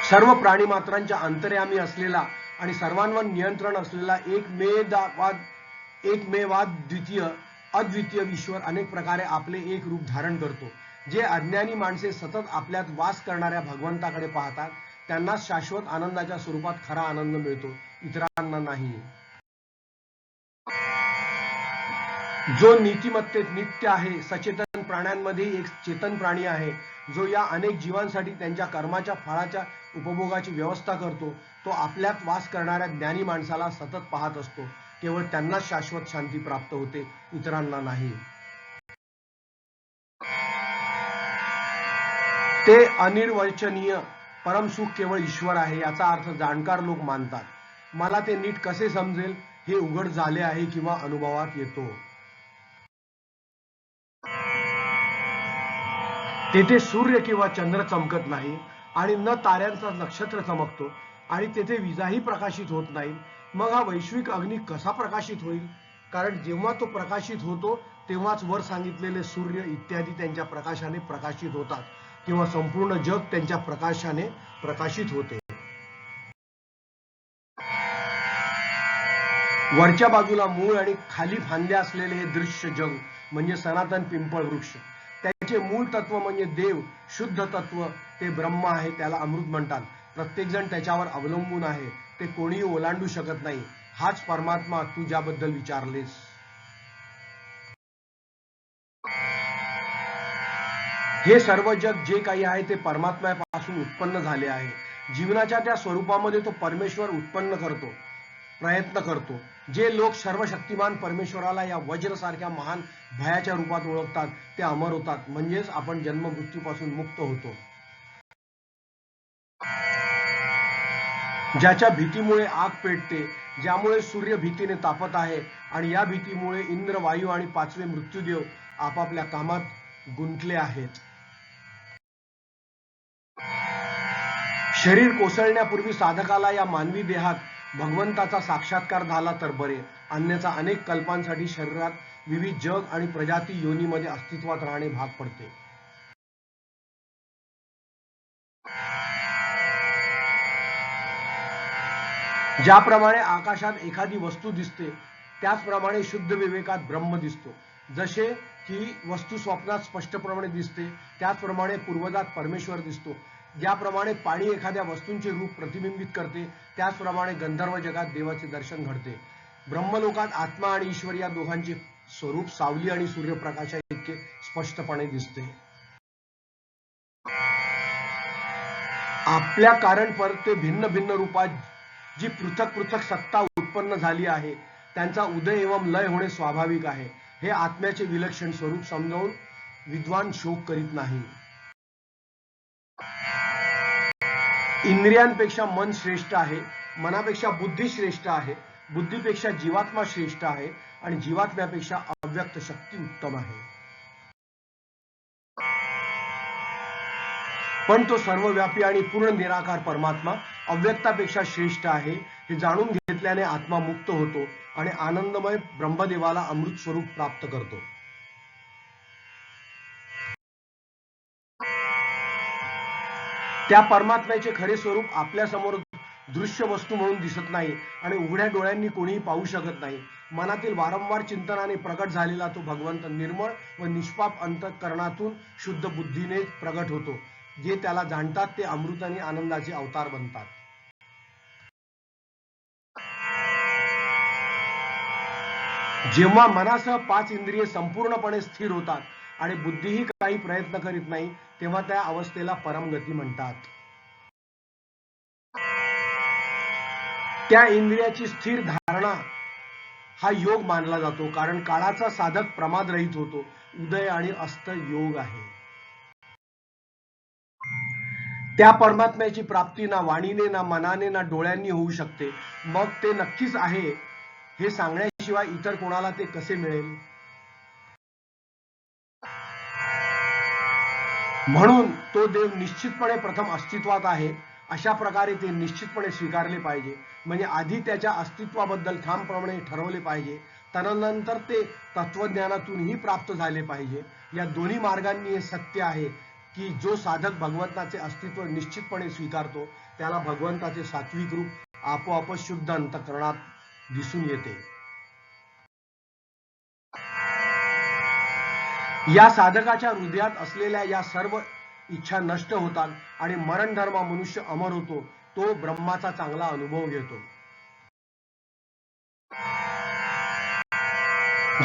सर्व प्राणीमात्रांच्या अंतर्यामी असलेला आणि सर्वांवर नियंत्रण असलेला एकमेवाद्वितीय अद्वितीय ईश्वर अनेक प्रकारे आपले एक रूप धारण करतो. जे अज्ञानी माणसे सतत आपल्यात वास करणाऱ्या भगवंताकडे पाहतात त्यांना शाश्वत आनंदाच्या स्वरूपात खरा आनंद मिळतो, इतरांना नाही. जो नीतिमत्तेत नित्य आहे, सचेतन प्राण्यांमध्ये एक चेतन प्राणी आहे, जो या अनेक जीवांसाठी त्यांच्या कर्माच्या फळाच्या उपभोगाची व्यवस्था करतो, तो आपल्यात वास करणाऱ्या ज्ञानी माणसाला सतत पाहत असतो. केवळ त्यांनाच शाश्वत शांती प्राप्त होते, इतरांना नाही. ते अनिर्वचनीय परमसुख केवळ ईश्वर आहे, याचा अर्थ जाणकार लोक मानतात. मला ते नीट कसे समजेल हे उघड झाले आहे किंवा अनुभवात येतो. तेथे सूर्य किंवा चंद्र चमकत नाही आणि न ताऱ्यांचा नक्षत्र चमकतो आणि तेथे विजाही प्रकाशित होत नाही. मग हा वैश्विक अग्नी कसा प्रकाशित होईल? कारण जेव्हा तो प्रकाशित होतो तेव्हाच वर सांगितलेले सूर्य इत्यादी त्यांच्या प्रकाशाने प्रकाशित होतात किंवा संपूर्ण जग त्यांच्या प्रकाशाने प्रकाशित होते. वरच्या बाजूला मूळ आणि खाली फांद्या असलेले हे दृश्य जग म्हणजे सनातन पिंपळ वृक्ष. त्याचे मूळ तत्व म्हणजे देव, शुद्ध तत्व ते ब्रह्म आहे, त्याला अमृत म्हणतात. प्रत्येक जण त्याच्यावर अवलंबून आहे, ते कोणीही ओलांडू शकत नाही. हाच परमात्मा तू ज्याबद्दल विचारलेस. हे सर्व जग जे काही आहे ते परमात्म्यापासून उत्पन्न झाले आहे. जीवनाच्या त्या स्वरूपामध्ये तो परमेश्वर उत्पन्न करतो, प्रयत्न करतो. जे लोक सर्वशक्तिमान परमेश्वराला या वज्रसारख्या महान भयाच्या रूपात ओळखतात ते अमर होतात, म्हणजेच आपण जन्ममृत्यूपासून मुक्त होतो. ज्याच्या भीतीमुळे आग पेटते, ज्यामुळे सूर्य भीतीने तापत आहे आणि या भीतीमुळे इंद्र, वायू आणि पाचवे मृत्यूदेव आपापल्या कामात गुंतले आहेत. शरीर कोसळण्यापूर्वी साधकाला या मानवी देहात भगवंताचा साक्षात्कार झाला तर बरे, अन्यथा अनेक कल्पांसाठी शरीरात विविध जग आणि प्रजाती योनीमध्ये अस्तित्वात राहणे भाग पडते. ज्याप्रमाणे आकाशात एखादी वस्तू दिसते त्याचप्रमाणे शुद्ध विवेकात ब्रह्म दिसतो. जसे की वस्तू स्वप्नात स्पष्टप्रमाणे दिसते त्याचप्रमाणे पूर्वजात परमेश्वर दिसतो. ज्याप्रमाणे पाणी एखाद्या वस्तूंचे रूप प्रतिबिंबित करते त्याचप्रमाणे गंधर्व जगात देवाचे दर्शन घडते. ब्रह्मलोकात आत्मा आणि ईश्वर या दोघांचे स्वरूप सावली आणि सूर्यप्रकाशा इतके स्पष्टपणे दिसते. आपल्या कारण परत ते भिन्न भिन्न रूपात जी पृथक पृथक सत्ता उत्पन्न झाली आहे त्यांचा उदय एवं लय होणे स्वाभाविक आहे. हे आत्म्याचे विलक्षण स्वरूप समजावून विद्वान शोक करीत नाही. इंद्रियांपेक्षा मन श्रेष्ठ आहे, मनापेक्षा बुद्धी श्रेष्ठ आहे, बुद्धीपेक्षा जीवात्मा श्रेष्ठ आहे आणि जीवात्म्यापेक्षा अव्यक्त शक्ती उत्तम आहे. पण तो सर्वव्यापी आणि पूर्ण निराकार परमात्मा अव्यक्तापेक्षा श्रेष्ठ आहे हे जाणून घेतल्याने आत्मा मुक्त होतो आणि आनंदमय ब्रह्मदेवाला अमृत स्वरूप प्राप्त करतो. त्या परमात्म्याचे खरे स्वरूप आपल्या समोर दृश्य वस्तू म्हणून दिसत नाही आणि उघड्या डोळ्यांनी कोणीही पाहू शकत नाही. मनातील वारंवार चिंतनाने प्रगट झालेला तो भगवंत निर्मळ व निष्पाप अंतःकरणातून शुद्ध बुद्धीने प्रगट होतो. जे त्याला जाणतात ते अमृत आणि आनंदाचे अवतार बनतात. जेव्हा मनासह 5 इंद्रिये संपूर्णपणे स्थिर होतात आणि बुद्धीही काही प्रयत्न करीत नाही, तेव्हा त्या अवस्थेला परमगती म्हणतात. त्या इंद्रियाची स्थिर धारणा हा योग मानला जातो, कारण काळाचा साधक प्रमाद रहित होतो. उदय आणि अस्त योग आहे. त्या परमात्म्याची प्राप्ती ना वाणीने, ना मनाने, ना डोळ्यांनी होऊ शकते. मग ते नक्कीच आहे हे सांगण्याशिवाय इतर कोणाला ते कसे मिळेल? म्हणून तो देव निश्चितपणे प्रथम अस्तित्वात आहे, अशा प्रकारे ते निश्चितपणे स्वीकारले पाहिजे. म्हणजे आधी त्याच्या अस्तित्वाबद्दल ठामपणे ठरवले पाहिजे, तदनंतर ते तत्वज्ञानातूनही प्राप्त झाले पाहिजे. या दोन्ही मार्गांनी हे सत्य आहे की जो साधक भगवंताचे अस्तित्व निश्चितपणे स्वीकारतो, त्याला भगवंताचे सात्विक रूप आपोआपच शुद्ध अंतःकरणात दिसून येते. या साधकाच्या हृदयात असलेल्या या सर्व इच्छा नष्ट होतात आणि मरण धर्म मनुष्य अमर होतो. तो ब्रह्माचा चांगला अनुभव घेतो.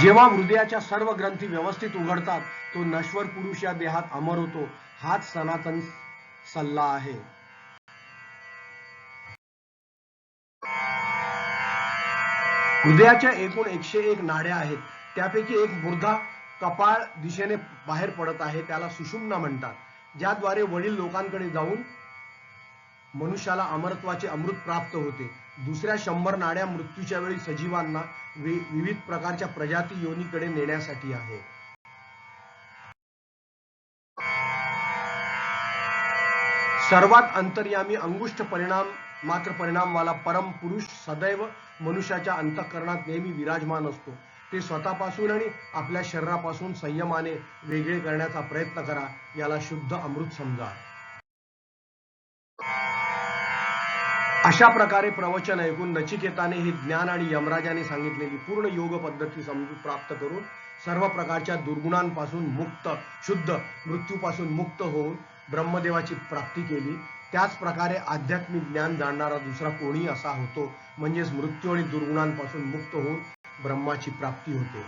जेव्हा हृदयाच्या सर्व ग्रंथी व्यवस्थित उघडतात, तो नश्वर पुरुष या देहात अमर होतो. हाच सनातन सल्ला आहे. हृदयाच्या एकूण 101 नाड्या आहेत. त्यापैकी एक मूर्धा कपाळ दिशेने बाहेर पडत आहे, त्याला सुषुम्ना म्हणतात, ज्याद्वारे वडील लोकांकडे जाऊन मनुष्याला अमरत्वाचे अमृत प्राप्त होते. दुसऱ्या 100 नाड्या मृत्यूच्या वेळी सजीवांना विविध प्रकारच्या प्रजाती योनीकडे नेण्यासाठी आहे. सर्वात अंतर्यामी अंगुष्ठ मात्र परिणामवाला परम पुरुष सदैव मनुष्याच्या अंतःकरणात नेहमी विराजमान असतो. ते स्वतःपासून आणि आपल्या शरीरापासून संयमाने वेगळे करण्याचा प्रयत्न करा. याला शुद्ध अमृत समजा. अशा प्रकारे प्रवचन ऐकून नचिकेताने हे ज्ञान आणि यमराजाने सांगितलेली पूर्ण योग पद्धती समजून प्राप्त करून सर्व प्रकारच्या दुर्गुणांपासून मुक्त, शुद्ध, मृत्यूपासून मुक्त होऊन ब्रह्मदेवाची प्राप्ती केली. त्याच प्रकारे आध्यात्मिक ज्ञान जाणणारा दुसरा कोणी असा होतो, म्हणजेच मृत्यू आणि दुर्गुणांपासून मुक्त होऊन ब्रह्माची प्राप्ती होते.